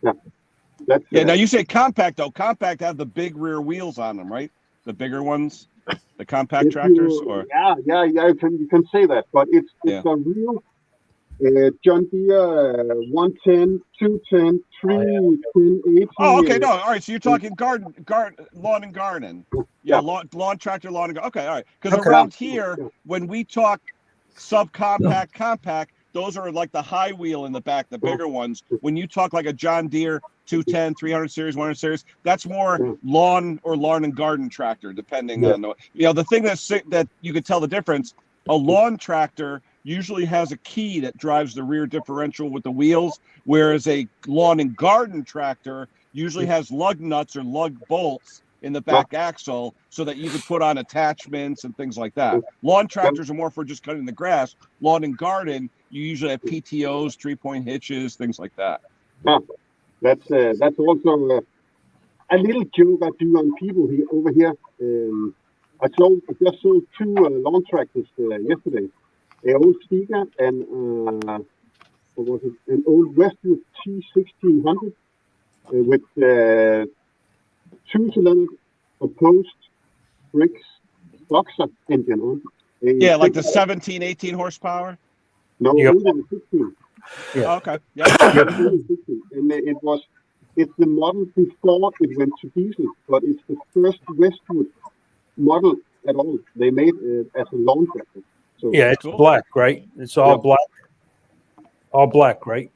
that's now you say compact though. Compact have the big rear wheels on them, right? The bigger ones, the compact tractors, or you can say that, but it's a real John Deere 110, 210, 310, 80. Oh, okay, no, all right. So you're talking lawn and garden. Yeah, lawn tractor, lawn and garden. Okay, all right. Because around here, when we talk subcompact, compact, those are like the high wheel in the back, the bigger ones. When you talk like a John Deere 210, 300 series, 100 series, that's more lawn and garden tractor, depending on the thing that you could tell the difference. A lawn tractor usually has a key that drives the rear differential with the wheels, whereas a lawn and garden tractor usually has lug nuts or lug bolts in the back axle so that you could put on attachments and things like that. Lawn tractors are more for just cutting the grass. Lawn and garden, you usually have PTOs, 3-point hitches, things like that. That's also a little joke I do on people over here. I just sold 2 lawn tractors yesterday. An old Stiga and what was it? An old Westwood T1600 with 2-cylinder opposed bricks boxer engine on. Like the 17, 18 horsepower. No, older than 16. Yeah. Oh, okay. Yeah. And it's the model before it went to diesel, but it's the first Westwood model at all. They made it as a lawn tractor. So, it's cool. Black, right? It's all black. All black, right?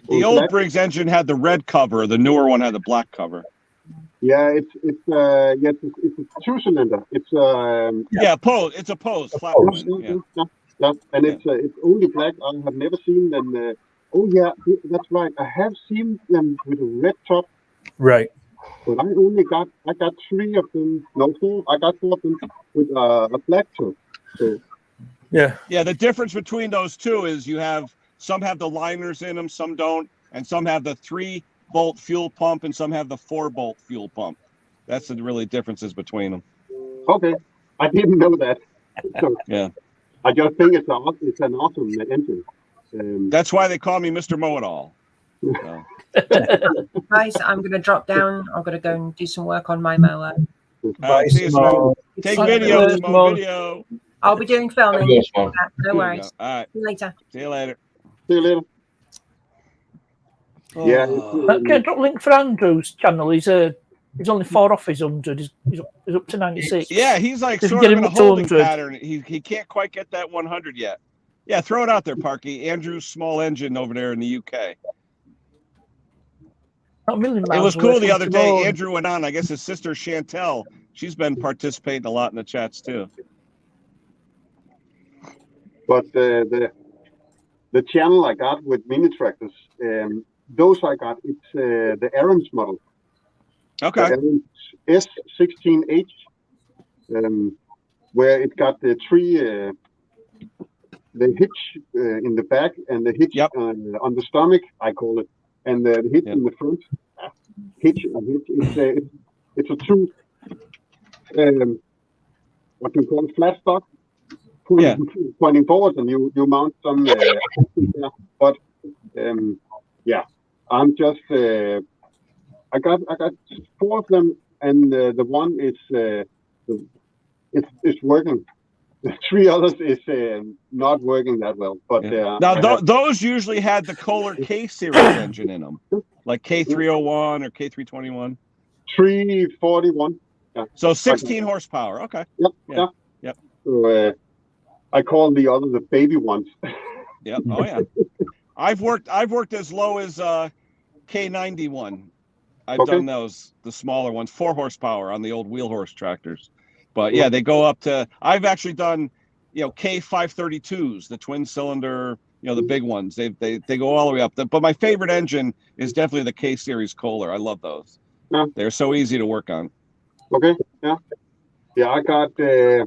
The old Briggs engine had the red cover. The newer one had the black cover. Yeah, it's a 2-cylinder. It's it's a pose. Flat and it's only black. I have never seen them. That's right. I have seen them with a red top. Right. But I got 3 of them. No, 4. I got 4 of them with a black top. So, yeah. The difference between those two is some have the liners in them, some don't, and some have the 3-bolt fuel pump, and some have the 4-bolt fuel pump. That's the really differences between them. Okay, I didn't know that. So, I just think it's an awesome engine. That's why they call me Mr. Know-It-All. So. Guys, I'm going to drop down. I'm going to go and do some work on my mower. See you, Smo. Take video, Smo. Video. I'll be doing filming. No worries. All right. See you later. See you later. See you later. Yeah. Can I drop a link for Andrew's channel? He's only 4 off his 100. He's up to 96. Yeah, he's like sort of in a holding pattern. He can't quite get that 100 yet. Yeah, throw it out there, Parky. Andrew's small engine over there in the UK. Not a million It miles was away cool from the other day. Tyrone. Andrew went on. I guess his sister Chantel, she's been participating a lot in the chats too. But the channel I got with mini tractors, those I got, it's the Aaron's model. Okay. The Aaron's S16H, where it got the hitch in the back and the hitch on the stomach, I call it, and the hitch in the front. Hitch. It's a true, what you call it, flat stock, pointing forward, and you mount some. But I'm just. I got 4 of them, and the one is it's working. The 3 others is not working that well. But now those usually had the Kohler K series engine in them, like K301 or K321. 341. Yeah. So 16 horsepower. Okay. Yep. So I call the other the baby ones. Yep. Oh yeah. I've worked as low as K91. I've done those, the smaller ones, 4 horsepower on the old wheel horse tractors. But yeah, they go up to. I've actually done, K532s, the twin cylinder, the big ones. They go all the way up. But my favorite engine is definitely the K series Kohler. I love those. Yeah. They're so easy to work on. Okay. Yeah. I got 2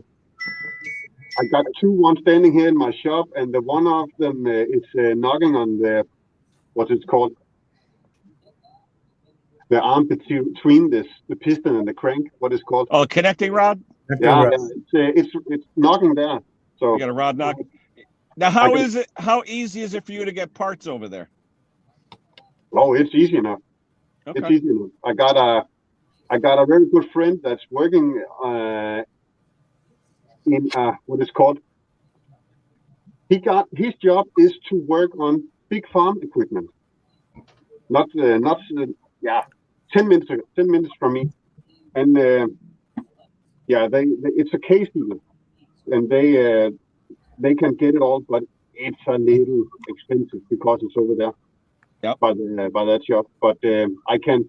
ones standing here in my shop, and the one of them is knocking on the what it's called, the arm between the piston and the crank. What is called? Oh, connecting rod. Yeah. It's knocking there. So you got a rod knock. Now, how easy is it for you to get parts over there? Oh, it's easy enough. Okay. It's easy enough. I got a very good friend that's working in what is called. His job is to work on big farm equipment. Not 10 minutes from me, and it's a case dealer, and they can get it all, but it's a little expensive because it's over there. Yep. By that shop, but I can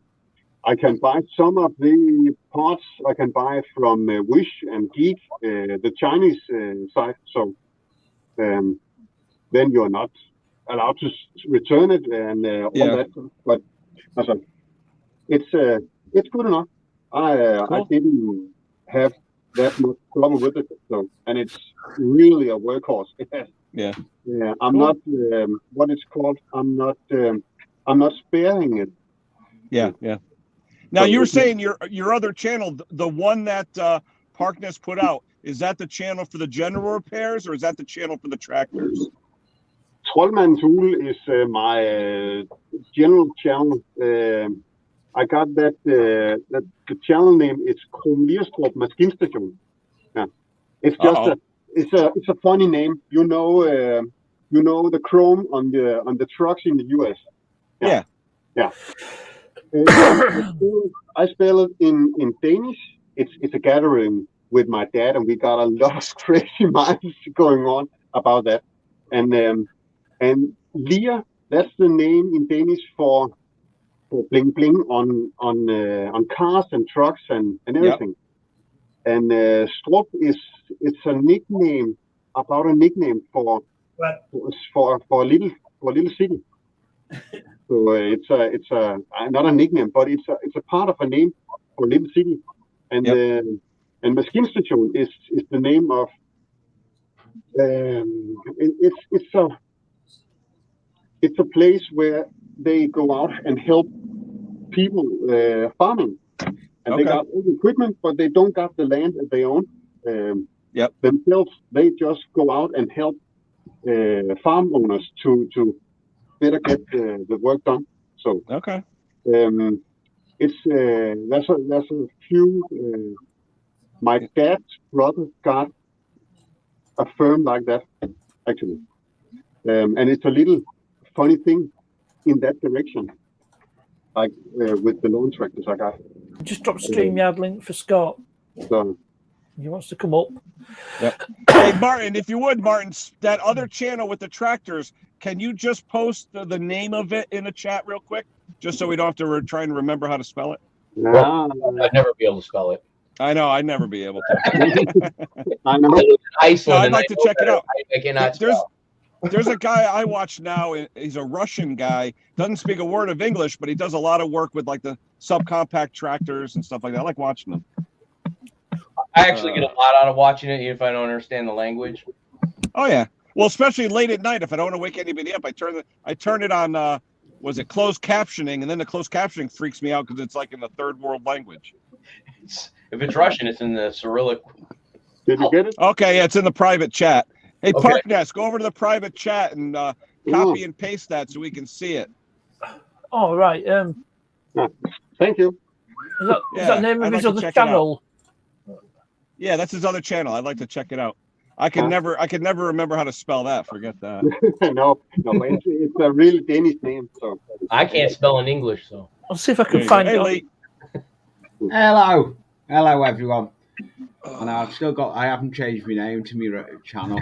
buy some of the parts. I can buy from Wish and Geek, the Chinese side. So then you're not allowed to return it and all that. But it's good enough. I didn't have that much problem with it. So, and it's really a workhorse. Yeah. I'm not what it's called. I'm not sparing it. Yeah. Now you were saying your other channel, the one that Parkness put out, is that the channel for the general repairs, or is that the channel for the tractors? Trollmann Tool is my general channel. I got that the channel name is Kron Lierstrup Maskinstation. Yeah, it's just it's a funny name. You know the chrome on the trucks in the US. Yeah. I spell it in Danish. It's a gathering with my dad, and we got a lot of crazy minds going on about that. And Lear, that's the name in Danish for bling bling on cars and trucks and everything. Yep. And Strup it's a nickname for a little city. So it's not a nickname, but it's a part of a name for a little city. And and Maskinstation is the name of it's a place where they go out and help people farming, and they got all the equipment, but they don't got the land that they own themselves. They just go out and help farm owners to better get the work done. So it's there's a few. My dad's brother got a firm like that, actually, and it's a little funny thing in that direction, like with the lawn tractors I got. Just drop StreamYard link for Scott. So he wants to come up. Yep. Hey Martin, if you would, Martin, that other channel with the tractors, can you just post the name of it in the chat real quick, just so we don't have to try and remember how to spell it? No, I'd never be able to spell it. I know, I'd never be able to. I know. I live in Iceland. No, I'd and like I to know check it that out. I cannot There's spell. there's a guy I watch now. He's a Russian guy. Doesn't speak a word of English, but he does a lot of work with like the subcompact tractors and stuff like that. I like watching them. I actually get a lot out of watching it, even if I don't understand the language. Oh yeah. Well, especially late at night, if I don't want to wake anybody up, I turn it on. Was it closed captioning? And then the closed captioning freaks me out because it's like in the third world language. If it's Russian, it's in the Cyrillic. Did you get it? Okay, yeah, it's in the private chat. Hey, Okay. Parknest, go over to the private chat and copy and paste that so we can see it. Oh, right. Thank you. Is that Yeah, the name of I'd his like to other check it out. channel? Yeah, that's his other channel. I'd like to check it out. I could never remember how to spell that. Forget that. no, it's a really Danish name. So I can't spell in English, so. I'll see if I There can you find go. it. Hey, on- Lee. Hello everyone. And I haven't changed my name to my channel.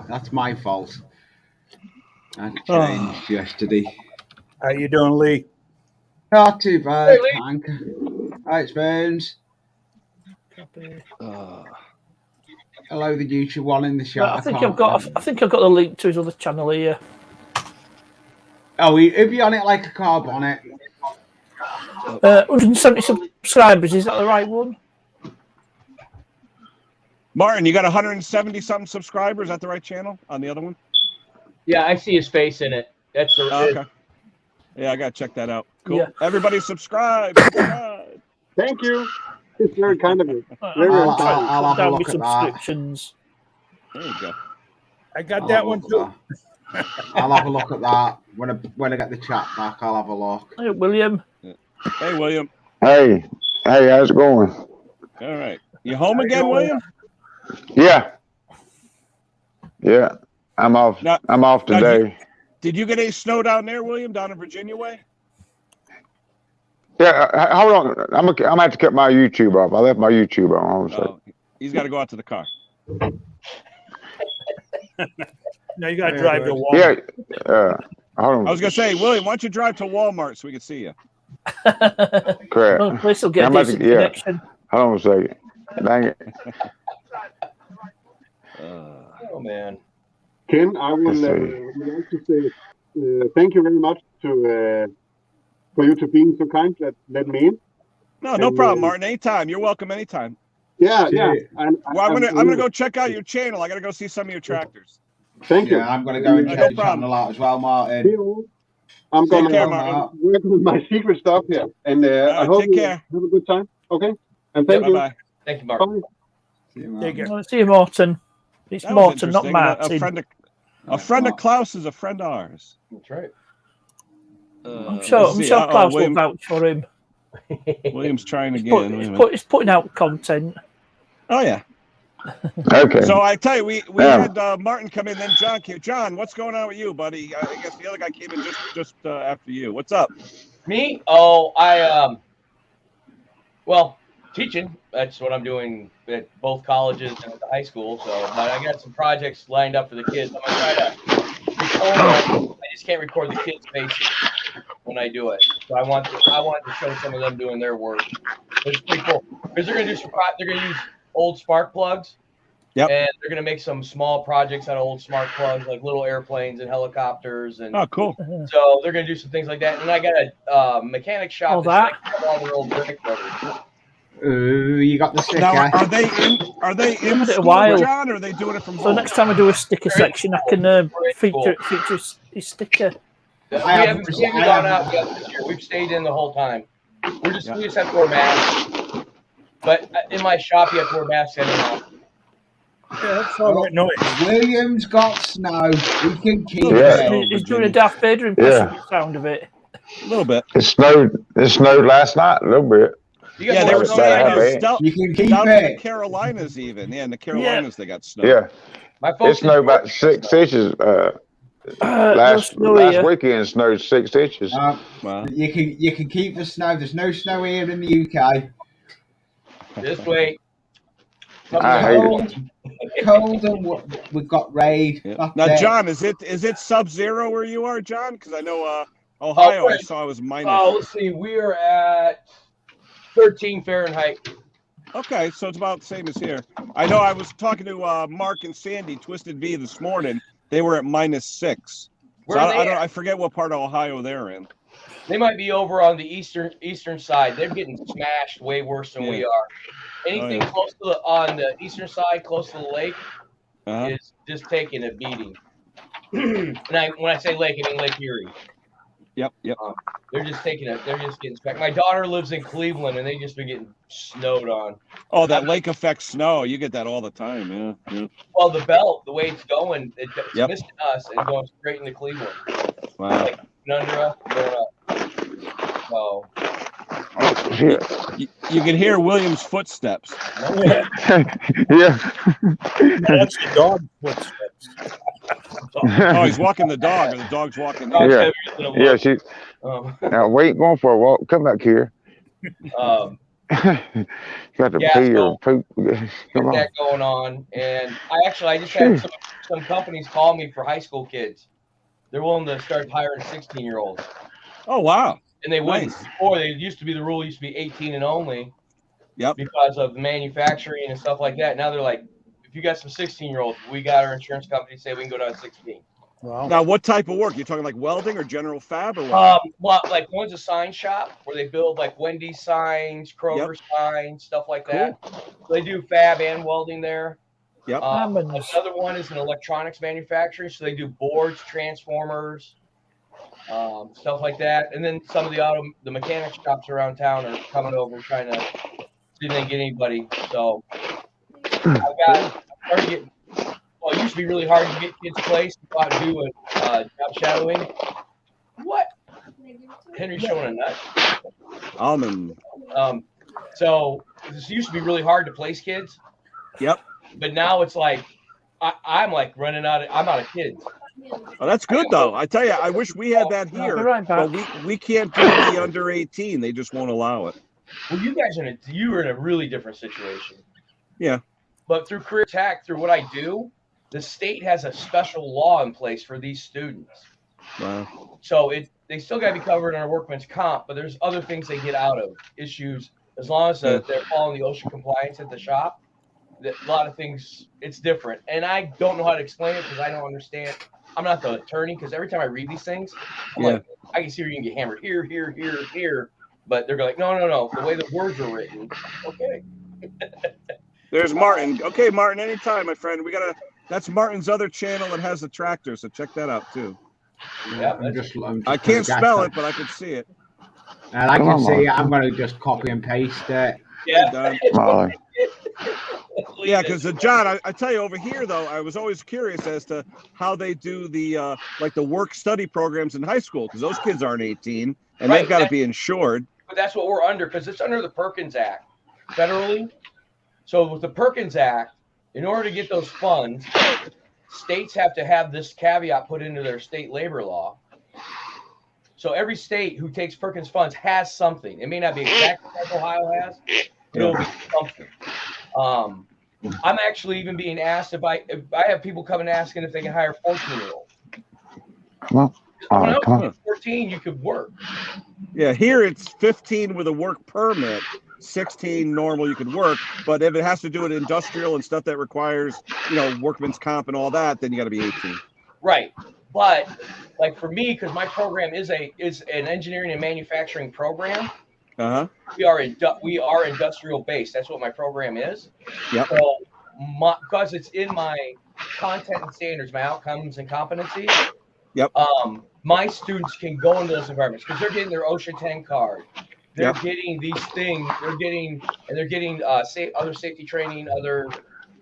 That's my fault. I changed yesterday. How you doing, Lee? Not too bad, Hey, Lee. thank. Hi, Spoons. Hello, the YouTube one in the Right, shop. I think I've got the link to his other channel here. Oh, if you're on it like a carb on it. 170 subscribers. Is that the right one? Martin, you got 170 something subscribers. Is that the right channel on the other one? Yeah, I see his face in it. That's the. Oh, okay. Yeah, I gotta check that out. Cool. Yeah. Everybody subscribe. Subscribe. thank you. It's very kind of you. Very I'll kind. have a Down look with at that. subscriptions. There you go. I got I'll that have a one look too. at that. I'll have a look at that when I get the chat back. I'll have a look. Hey, William. Hey, William. Hey, how's it going? All right. You home again, William? Yeah, I'm off. Now- I'm off now today. Did you get any snow down there, William, down in Virginia way? Yeah, hold on. I'm gonna have to cut my YouTube off. I left my YouTube on. So. Oh, he's got to go out to the car. Now you got to drive to Walmart. Yeah, hold on. I was gonna say, William, why don't you drive to Walmart so we can see you? Correct. Well, this will get a I'm about to- decent yeah. connection. Hold on a second. Dang it. Oh man. Ken, I will Let's see. would like to say thank you very much for you to being so kind that let me in. No problem, Martin. Anytime. You're welcome anytime. Yeah. Yeah. Well, I'm gonna go check out your channel. I gotta go see some of your tractors. Thank you. Yeah, I'm gonna go and No check the problem. channel out as well, See Martin. you. I'm Take gonna care, Martin. work with my secret stuff here, and I hope take you care. have a good time. Okay, and thank Bye you. bye. Thank you, Mark. Bye. See you, Take Martin. care. See you, Morton. It's That was Morton, not interesting. Martin. A friend of Klaus is a friend of ours. That's right. I'm sure Klaus will vouch for him. William's trying He's, again. Wait a minute. he's putting out content. Oh yeah. Okay. So I tell you, we Yeah. had Martin come in, then John came. John, what's going on with you, buddy? I guess the other guy came in just after you. What's up? Me? Oh, well, teaching. That's what I'm doing at both colleges and at the high school. So, but I got some projects lined up for the kids. I'm gonna try to record them. I just can't record the kids' faces when I do it. So I want to show some of them doing their work. It's pretty cool because they're gonna use old spark plugs. Yep. And they're gonna make some small projects out of old spark plugs, like little airplanes and helicopters, and Oh, cool. so they're gonna do some things like that. And I got a mechanic shop All that's all their old brake motors. Ooh, you got the sticker. Now, are they in Give it a school, while. John, or are they doing it from So home? next time I do a sticker section, I can feature his sticker. We haven't gone out yet this year. We've stayed in the whole time. We just have to wear masks. But in my shop, you have to wear masks in and out. Yeah, that's all right noise. William's got snow. We can keep Yeah. it. He's doing a Darth Vader impression. The sound of it. A little bit. It snowed last night a little bit. You got Yeah, they more were snow saying than I do. it's down, You can keep down in the it. Carolinas even. Yeah, in the Carolinas they got snow. Yeah. My It folks snowed about 6 inches. Last weekend snowed 6 inches. Wow. You can keep the snow. There's no snow here in the UK. just wait. I hate it. Cold and we've got raid. Yeah. That's Now, it. John, is it sub-zero where you are, John? Because I know Ohio, I saw it was minus. Let's see. We are at 13 Fahrenheit. Okay, so it's about the same as here. I know I was talking to Mark and Sandy, Twisted V, this morning. They were at -6. Where So are they I forget what part of Ohio they're in. They might be over on the eastern side. They're getting smashed way worse than we are. Anything close to on the eastern side, close to the lake, is just taking a beating. And when I say lake, I mean Lake Erie. Yep. They're just getting smacked. My daughter lives in Cleveland, and they just been getting snowed on. Oh, that lake effect snow. You get that all the time, yeah. Well, the belt, the way it's going, it's missing us and going straight into Cleveland. Wow. Like under us, going up. So. Oh, shit. You can hear William's footsteps. Yeah. That's the dog footsteps. Oh, he's walking the dog, or the dog's walking him. Yeah. Yeah, she. Now wait, going for a walk. Come back here. Got to pee or poop. Come on. That going on, and I just had some companies call me for high school kids. They're willing to start hiring 16-year-olds. Oh wow! And they wouldn't before. They used to be the rule used to be 18 and only. Yep. Because of manufacturing and stuff like that. Now they're like, if you got some 16-year-olds, we got our insurance company say we can go down to 16. Wow. Now, what type of work? You're talking like welding or general fab or what? Well, like one's a sign shop where they build like Wendy's signs, Kroger signs, stuff like that. So they do fab and welding there. Yep. Another one is an electronics manufacturing, so they do boards, transformers, stuff like that. And then some of the mechanic shops around town are coming over trying to see if they can get anybody. So I started getting. Well, it used to be really hard to get kids placed. Go out and do a job shadowing. What? Henry's showing a nut. Almond. So this used to be really hard to place kids. Yep. But now it's like I'm like running out. I'm out of kids. Oh, that's good though. I tell you, I wish we had that here, but we can't do the under 18. They just won't allow it. Well, you guys are in a really different situation. Yeah. But through Career Tack, through what I do, the state has a special law in place for these students. Wow. So they still got to be covered under workman's comp, but there's other things they get out of issues as long as they're following the OSHA compliance at the shop. A lot of things, it's different. And I don't know how to explain it because I don't understand. I'm not the attorney because every time I read these things, I'm like, I can see where you can get hammered here, here, here, here. But they're like, no. The way the words are written, okay. There's Martin. Okay, Martin, anytime, my friend. That's Martin's other channel that has the tractor, so check that out too. Yeah, I can't spell it, but I can see it. And I can see it. I'm going to just copy and paste it. Yeah. Yeah, because John, I tell you, over here though, I was always curious as to how they do the like the work study programs in high school, because those kids aren't 18 and they've got to be insured. But that's what we're under, because it's under the Perkins Act federally. So with the Perkins Act, in order to get those funds, states have to have this caveat put into their state labor law. So every state who takes Perkins funds has something. It may not be exactly like Ohio has, but it'll be something. I'm actually even being asked if I have people coming asking if they can hire 14-year-olds. Well, when I was 14, you could work. Yeah, here it's 15 with a work permit, 16 normal you could work, but if it has to do with industrial and stuff that requires, workman's comp and all that, then you got to be 18. Right. But like for me, because my program is an engineering and manufacturing program. We are industrial based. That's what my program is. Yep. So because it's in my content and standards, my outcomes and competencies. Yep. My students can go into those environments because they're getting their OSHA 10 card. They're getting these things. They're getting other safety training, other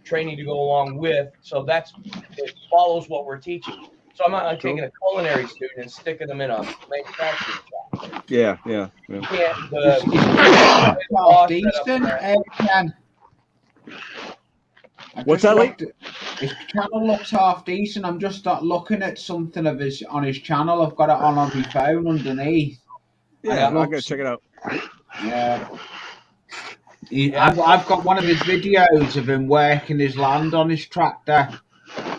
training to go along with. So it follows what we're teaching. So I'm not like taking a culinary student and sticking them in a manufacturing shop. Yeah. You can't. What's that like? His channel looks half decent. I'm just looking at something of his on his channel. I've got it on my phone underneath. Yeah, I'm gonna check it out. Yeah. I've got one of his videos of him working his land on his tractor.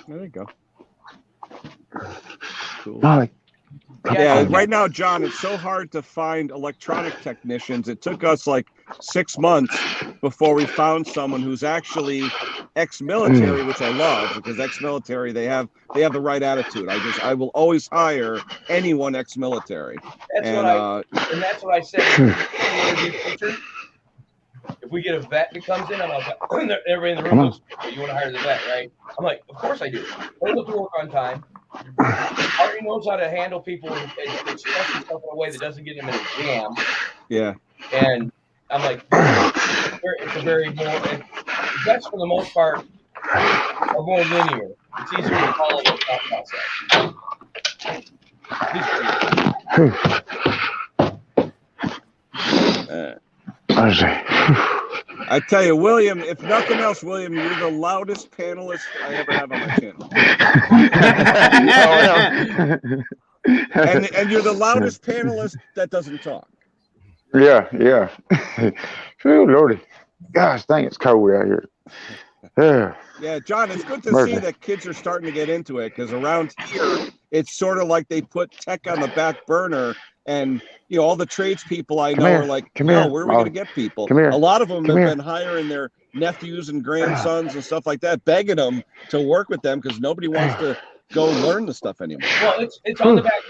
There you go. Cool. Molly, Yeah, right now, John, it's so hard to find electronic technicians. It took us like 6 months before we found someone who's actually ex-military, which I love, because ex-military, they have the right attitude. I will always hire anyone ex-military. That's what I said. If we get a vet that comes in, I'm like, everybody in the room goes, you want to hire the vet, right? I'm like, of course I do. Hold up to work on time. Already knows how to handle people and express himself in a way that doesn't get him in a jam. Yeah. And I'm like, it's a very more, vets for the most part are more linear. It's easier to follow the thought process. I tell you, William, if nothing else, William, you're the loudest panelist I ever have on my channel. and you're the loudest panelist that doesn't talk. Yeah. Oh, Lordy. Gosh, dang, it's cold out here. Yeah, John, it's good to see that kids are starting to get into it, because around here, it's sort of like they put tech on the back burner. And, all the tradespeople I know are like, where are we going to get people? A lot of them have been hiring their nephews and grandsons and stuff like that, begging them to work with them because nobody wants to go learn the stuff anymore. Well, it's on the back.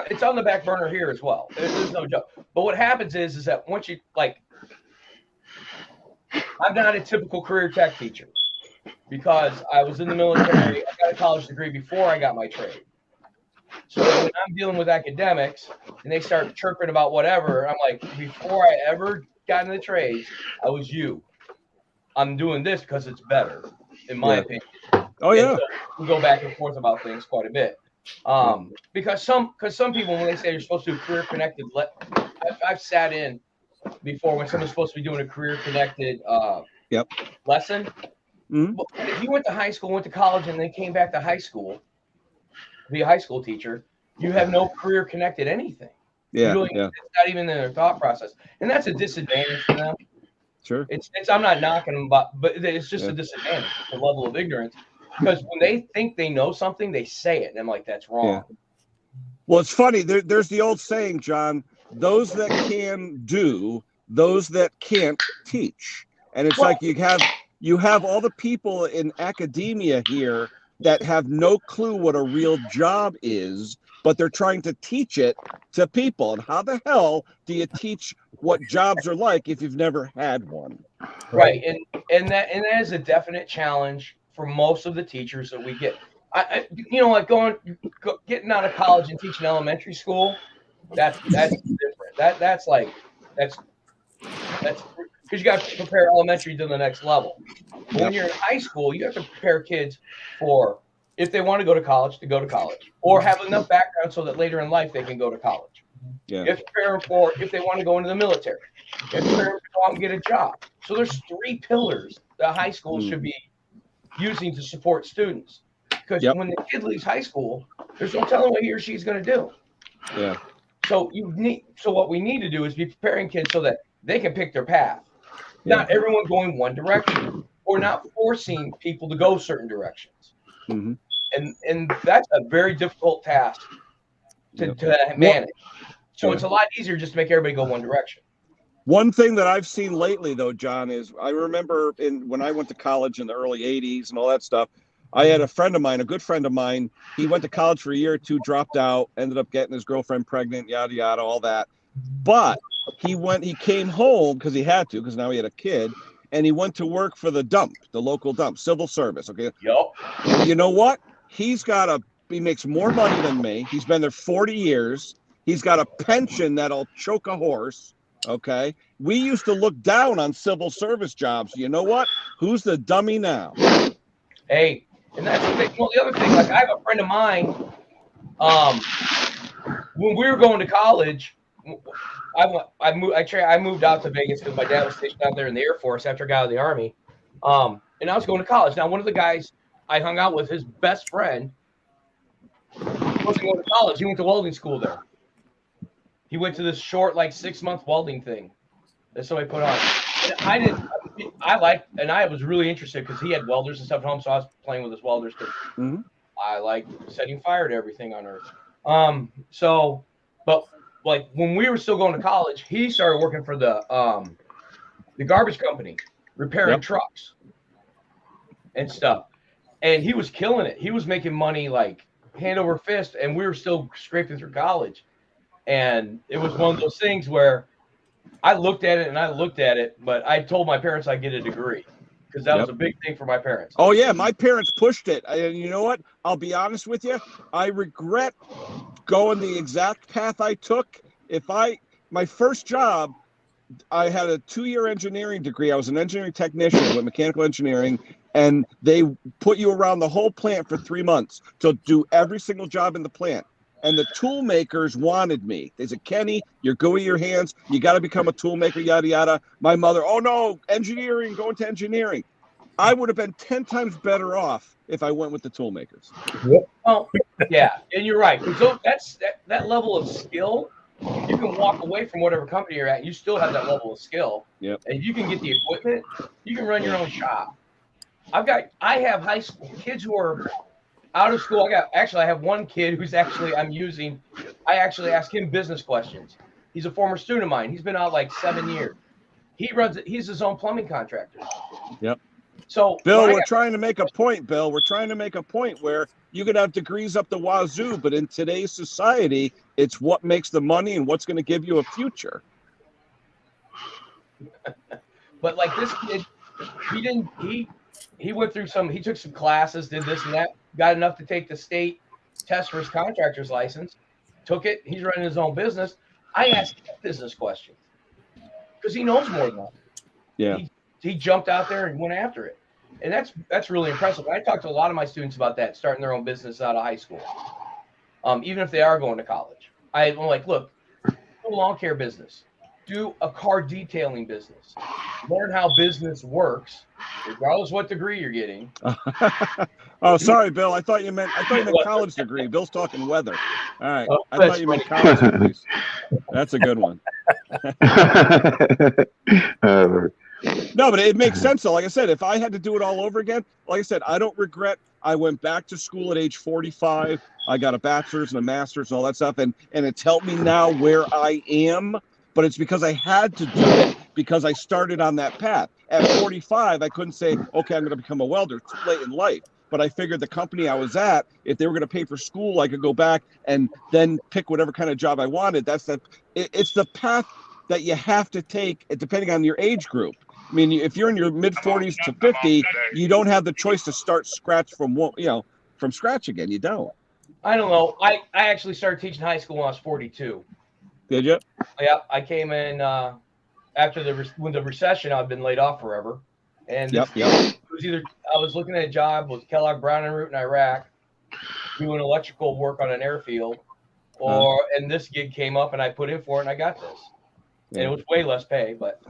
It's on the back burner here as well. There's no joke. But what happens is that once you I'm not a typical career tech teacher because I was in the military. I got a college degree before I got my trade. So when I'm dealing with academics and they start chirping about whatever, I'm like, before I ever got into the trades, I was you. I'm doing this because it's better, in my opinion. Oh yeah. So we go back and forth about things quite a bit. Because some people, when they say you're supposed to do career connected, I've sat in before when someone's supposed to be doing a career connected lesson. Mm-hmm. Well, if you went to high school, went to college, and then came back to high school, be a high school teacher, you have no career connected anything. It's not even in their thought process, and that's a disadvantage for them. Sure. It's I'm not knocking them, but it's just a disadvantage, the level of ignorance, because when they think they know something, they say it, and I'm like, that's wrong. Yeah. Well, it's funny. There's the old saying, John: those that can do, those that can't teach. And it's like you have all the people in academia here that have no clue what a real job is, but they're trying to teach it to people. And how the hell do you teach what jobs are like if you've never had one? Right. And that is a definite challenge for most of the teachers that we get. Getting out of college and teaching elementary school, that's different. That's because you got to prepare elementary to the next level. But when you're in high school, you have to prepare kids for, if they want to go to college, or have enough background so that later in life they can go to college. Yeah. You have to prepare them for if they want to go into the military. You have to prepare them to go out and get a job. So there's 3 pillars that high school should be using to support students. Because when the kid leaves high school, there's no telling what he or she's going to do. Yeah. So what we need to do is be preparing kids so that they can pick their path. Not everyone going one direction, or not forcing people to go certain directions. Mm-hmm. And that's a very difficult task to manage. So it's a lot easier just to make everybody go one direction. One thing that I've seen lately, though, John, is I remember when I went to college in the early 80s and all that stuff, I had a friend of mine, a good friend of mine. He went to college for a year or two, dropped out, ended up getting his girlfriend pregnant, yada, yada, all that. But he came home because he had to, because now he had a kid, and he went to work for the local dump, civil service. Okay. Yep. And you know what? He makes more money than me. He's been there 40 years. He's got a pension that'll choke a horse. Okay. We used to look down on civil service jobs. You know what? Who's the dummy now? Hey, and that's the thing. Well, the other thing, like I have a friend of mine, when we were going to college, I moved out to Vegas because my dad was stationed out there in the Air Force after I got out of the Army. And I was going to college. Now, one of the guys I hung out with, his best friend, wasn't going to college. He went to welding school there. He went to this short, 6-month welding thing that somebody put on. I didn't. I was really interested because he had welders and stuff at home, so I was playing with his welders because I like setting fire to everything on Earth. But like when we were still going to college, he started working for the garbage company, repairing trucks and stuff, and he was killing it. He was making money like hand over fist, and we were still scraping through college. And it was one of those things where I looked at it, but I told my parents I'd get a degree because that was a big thing for my parents. Oh yeah, my parents pushed it. And you know what? I'll be honest with you. I regret going the exact path I took. My first job, I had a 2-year engineering degree. I was an engineering technician with mechanical engineering, and they put you around the whole plant for 3 months to do every single job in the plant. And the tool makers wanted me. They said, Kenny, you're good with your hands. You got to become a tool maker, yada, yada. My mother, oh, no, engineering, go into engineering. I would have been 10 times better off if I went with the tool makers. Well, yeah, and you're right. So that level of skill, you can walk away from whatever company you're at. You still have that level of skill. Yep. And you can get the equipment. You can run your own shop. I have high school kids who are out of school. I have one kid who's I actually ask him business questions. He's a former student of mine. He's been out like 7 years. He's his own plumbing contractor. Yep. So Bill, we're trying to make a point, Bill. We're trying to make a point where you could have degrees up the wazoo, but in today's society, it's what makes the money and what's going to give you a future. But like this kid, he went through he took some classes, did this and that, got enough to take the state test for his contractor's license, took it. He's running his own business. I asked him business questions because he knows more than that. Yeah. He jumped out there and went after it. And that's really impressive. I talk to a lot of my students about that, starting their own business out of high school, even if they are going to college. I'm like, look, do a lawn care business. Do a car detailing business. Learn how business works, regardless what degree you're getting. Oh, sorry, Bill. I thought you meant college degree. Bill's talking weather. All right. I thought you meant college degrees. That's a good one. No, but it makes sense though. Like I said, if I had to do it all over again, like I said, I don't regret. I went back to school at age 45. I got a bachelor's and a master's and all that stuff, and it's helped me now where I am. But it's because I had to do it because I started on that path. At 45, I couldn't say, okay, I'm going to become a welder. It's too late in life. But I figured the company I was at, if they were going to pay for school, I could go back and then pick whatever kind of job I wanted. It's the path that you have to take, depending on your age group. I mean, if you're in your mid 40s to 50, you don't have the choice to start from scratch again. You don't. I don't know. I actually started teaching high school when I was 42. Did you? Yeah, I came in after when the recession. I've been laid off forever, and it was either I was looking at a job with Kellogg Brown and Root in Iraq, doing electrical work on an airfield, and this gig came up and I put in for it and I got this, and it was way less pay, but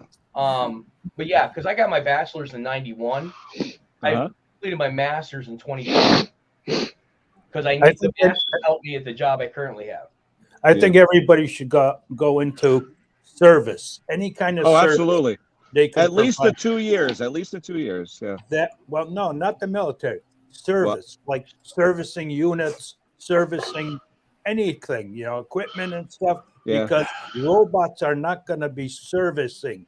yeah, because I got my bachelor's in '91, I completed my master's in 2020 because I need the master's to help me at the job I currently have. I think everybody should go into service, any kind of service. Absolutely. They can at least the 2 years. At least the 2 years. Yeah. No, not the military. Service, like servicing units, servicing anything, equipment and stuff. Yeah. Because robots are not going to be servicing.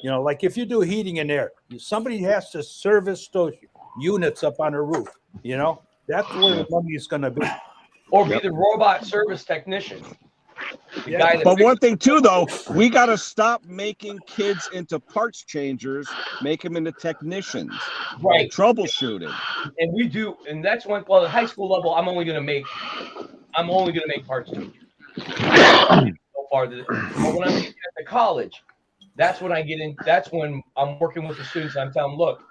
Like if you do heating and air, somebody has to service those units up on a roof. That's where the money is going to be. Or be the robot service technician. But one thing too, though, we got to stop making kids into parts changers, make them into technicians, right? Troubleshooting. And we do, and that's one. Well, at high school level, I'm only going to make parts changers. So far, but when I'm at the college, that's when I get in. That's when I'm working with the students. And I'm telling them, look,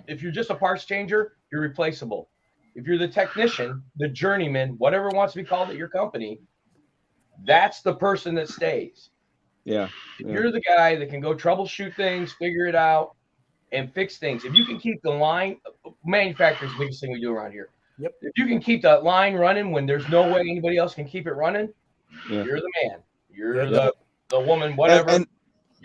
if you're just a parts changer, you're replaceable. If you're the technician, the journeyman, whatever wants to be called at your company, that's the person that stays. Yeah. If you're the guy that can go troubleshoot things, figure it out, and fix things. If you can keep the line, manufacturing's the biggest thing we do around here. Yep. If you can keep that line running when there's no way anybody else can keep it running, you're the man. You're the woman, whatever.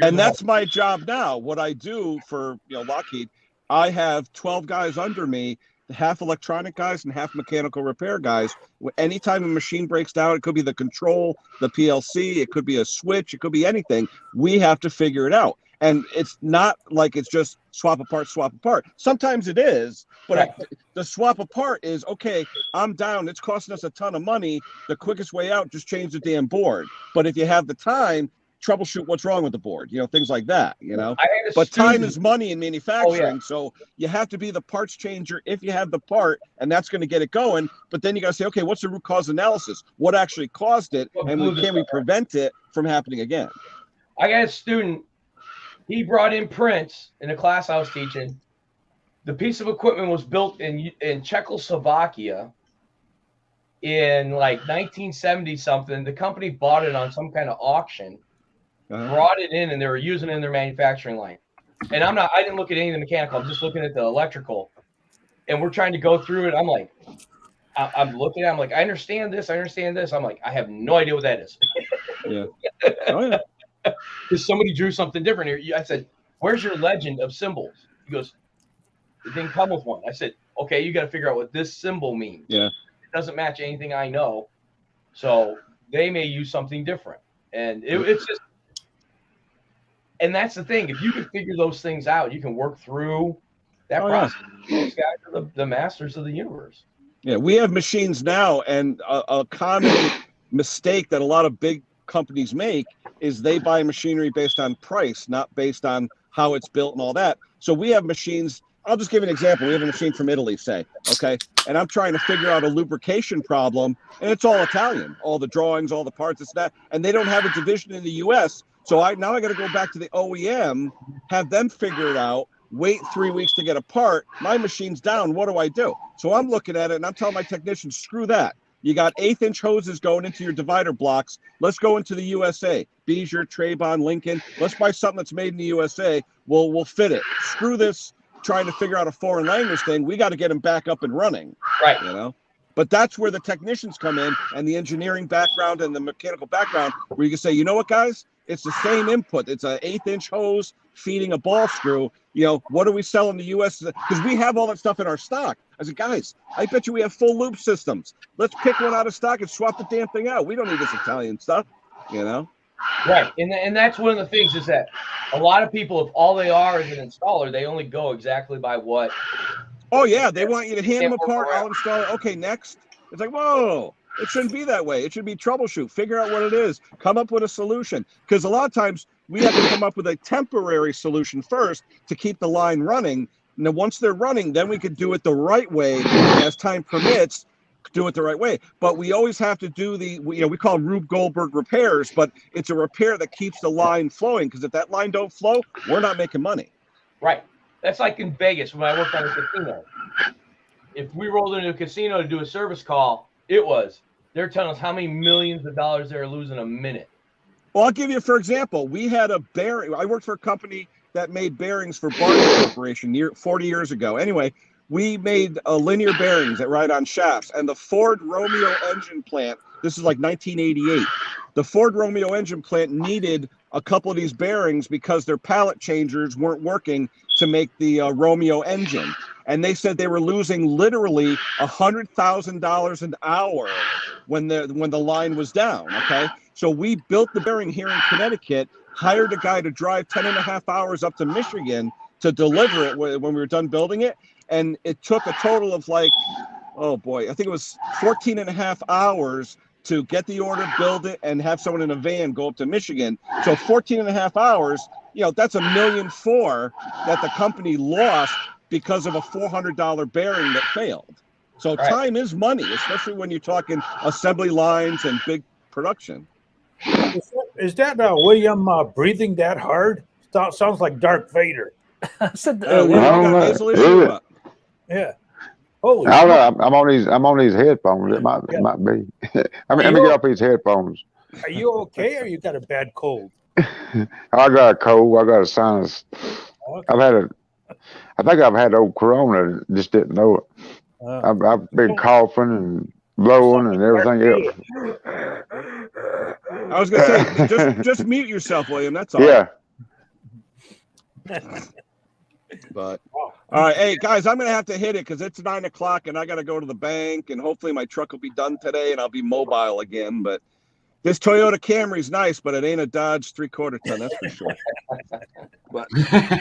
And that's my job now. What I do for Lockheed, I have 12 guys under me, half electronic guys and half mechanical repair guys. Anytime a machine breaks down, it could be the control, the PLC, it could be a switch, it could be anything. We have to figure it out. And it's not like it's just swap apart. Sometimes it is, but the swap apart is, okay, I'm down. It's costing us a ton of money. The quickest way out, just change the damn board. But if you have the time, troubleshoot what's wrong with the board, things like that, But time is money in manufacturing, so you have to be the parts changer if you have the part, and that's going to get it going. But then you got to say, okay, what's the root cause analysis? What actually caused it, and can we prevent it from happening again? I got a student. He brought in prints in a class I was teaching. The piece of equipment was built in Czechoslovakia in like 1970 something. The company bought it on some kind of auction. Brought it in, and they were using it in their manufacturing line. And I didn't look at any of the mechanical. I'm just looking at the electrical. And we're trying to go through it. I'm like, I'm looking at it. I'm like, I understand this. I'm like, I have no idea what that is. Yeah. Oh, yeah. Because somebody drew something different here. I said, where's your legend of symbols? He goes, it didn't come with one. I said, okay, you got to figure out what this symbol means. Yeah. It doesn't match anything I know. So they may use something different. And it's just, and that's the thing. If you can figure those things out, you can work through that process. Yeah. Those guys are the masters of the universe. Yeah, we have machines now, and a common mistake that a lot of big companies make is they buy machinery based on price, not based on how it's built and all that. So we have machines. I'll just give you an example. We have a machine from Italy, say, okay, and I'm trying to figure out a lubrication problem, and it's all Italian, all the drawings, all the parts, it's that, and they don't have a division in the U.S. So now I got to go back to the OEM, have them figure it out, wait 3 weeks to get a part. My machine's down. What do I do? So I'm looking at it, and I'm telling my technicians, screw that. You got 1/8-inch hoses going into your divider blocks. Let's go into the USA. Beezer, Trabon, Lincoln. Let's buy something that's made in the USA. We'll fit it. Screw this trying to figure out a foreign language thing. We got to get them back up and running. Right. But that's where the technicians come in, and the engineering background and the mechanical background, where you can say, you know what, guys? It's the same input. It's an 1/8-inch hose feeding a ball screw. What do we sell in the U.S.? Because we have all that stuff in our stock. I said, guys, I bet you we have full loop systems. Let's pick one out of stock and swap the damn thing out. We don't need this Italian stuff, Right, and that's one of the things is that a lot of people, if all they are is an installer, they only go exactly by what. Oh, yeah, they want you to hand them a part, I'll install it. Okay, next. It's like, whoa. It shouldn't be that way. It should be troubleshoot, figure out what it is, come up with a solution. Because a lot of times we have to come up with a temporary solution first to keep the line running. Now, once they're running, then we could do it the right way as time permits, do it the right way. But we always have to do we call Rube Goldberg repairs, but it's a repair that keeps the line flowing. Because if that line don't flow, we're not making money. Right. That's like in Vegas when I worked on a casino. If we rolled into a casino to do a service call, they're telling us how many millions of dollars they're losing a minute. Well, I'll give you, for example, we had a bearing. I worked for a company that made bearings for Barton Corporation 40 years ago. Anyway, we made linear bearings that ride on shafts. And the Ford Romeo engine plant, this is like 1988, the Ford Romeo engine plant needed a couple of these bearings because their pallet changers weren't working to make the Romeo engine. And they said they were losing literally $100,000 an hour when the line was down. Okay, so we built the bearing here in Connecticut, hired a guy to drive 10.5 hours up to Michigan to deliver it when we were done building it, and it took a total of I think it was 14.5 hours to get the order, build it, and have someone in a van go up to Michigan. So 14.5 hours, that's $1.4 million that the company lost because of a $400 bearing that failed. So time is money, especially when you're talking assembly lines and big production. Is that William breathing that hard? Sounds like Darth Vader. I said yeah. Holy I'm on these headphones. It might be. Let me get off these headphones. Are you okay, or you got a bad cold? I got a cold. I got a sinus. Okay. I think I've had old corona, just didn't know it. I've been coughing and blowing and everything else. I was gonna say, just mute yourself, William. That's all. Yeah. But all right, hey guys, I'm gonna have to hit it because it's 9 o'clock and I gotta go to the bank, and hopefully my truck will be done today and I'll be mobile again. But this Toyota Camry's nice, but it ain't a Dodge 3/4 ton, that's for sure. But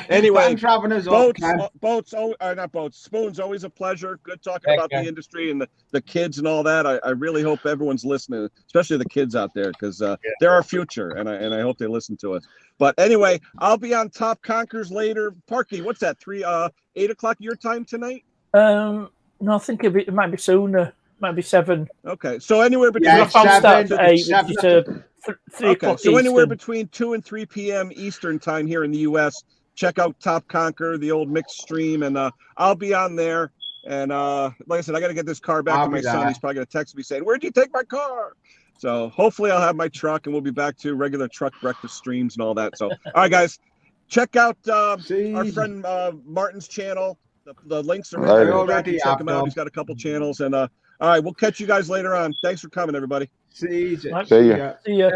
anyway, Thanks for having us up, Kev. Spoon's always a pleasure. Good talking about the industry and the kids and all that. I really hope everyone's listening, especially the kids out there, because they're our future, and I hope they listen to us. But anyway, I'll be on Top Conkers later. Parky, what's that? 8 o'clock your time tonight? No, I think it might be sooner. Might be 7. Okay, so anywhere between My phone starts at 8, which is 3 o'clock so anywhere Eastern. between 2 and 3 p.m. Eastern time here in the U.S. Check out Top Conquer, the old mixed stream, and I'll be on there. And like I said, I got to get this car back to my son. He's probably going to text me saying, "Where'd you take my car?" So hopefully I'll have my truck, and we'll be back to regular truck breakfast streams and all that. So all right, guys, check out our friend Martin's channel. The links are Later. already. Check him out. He's got a couple channels, and all right, we'll catch you guys later on. Thanks for coming, everybody. See you. See ya. See ya.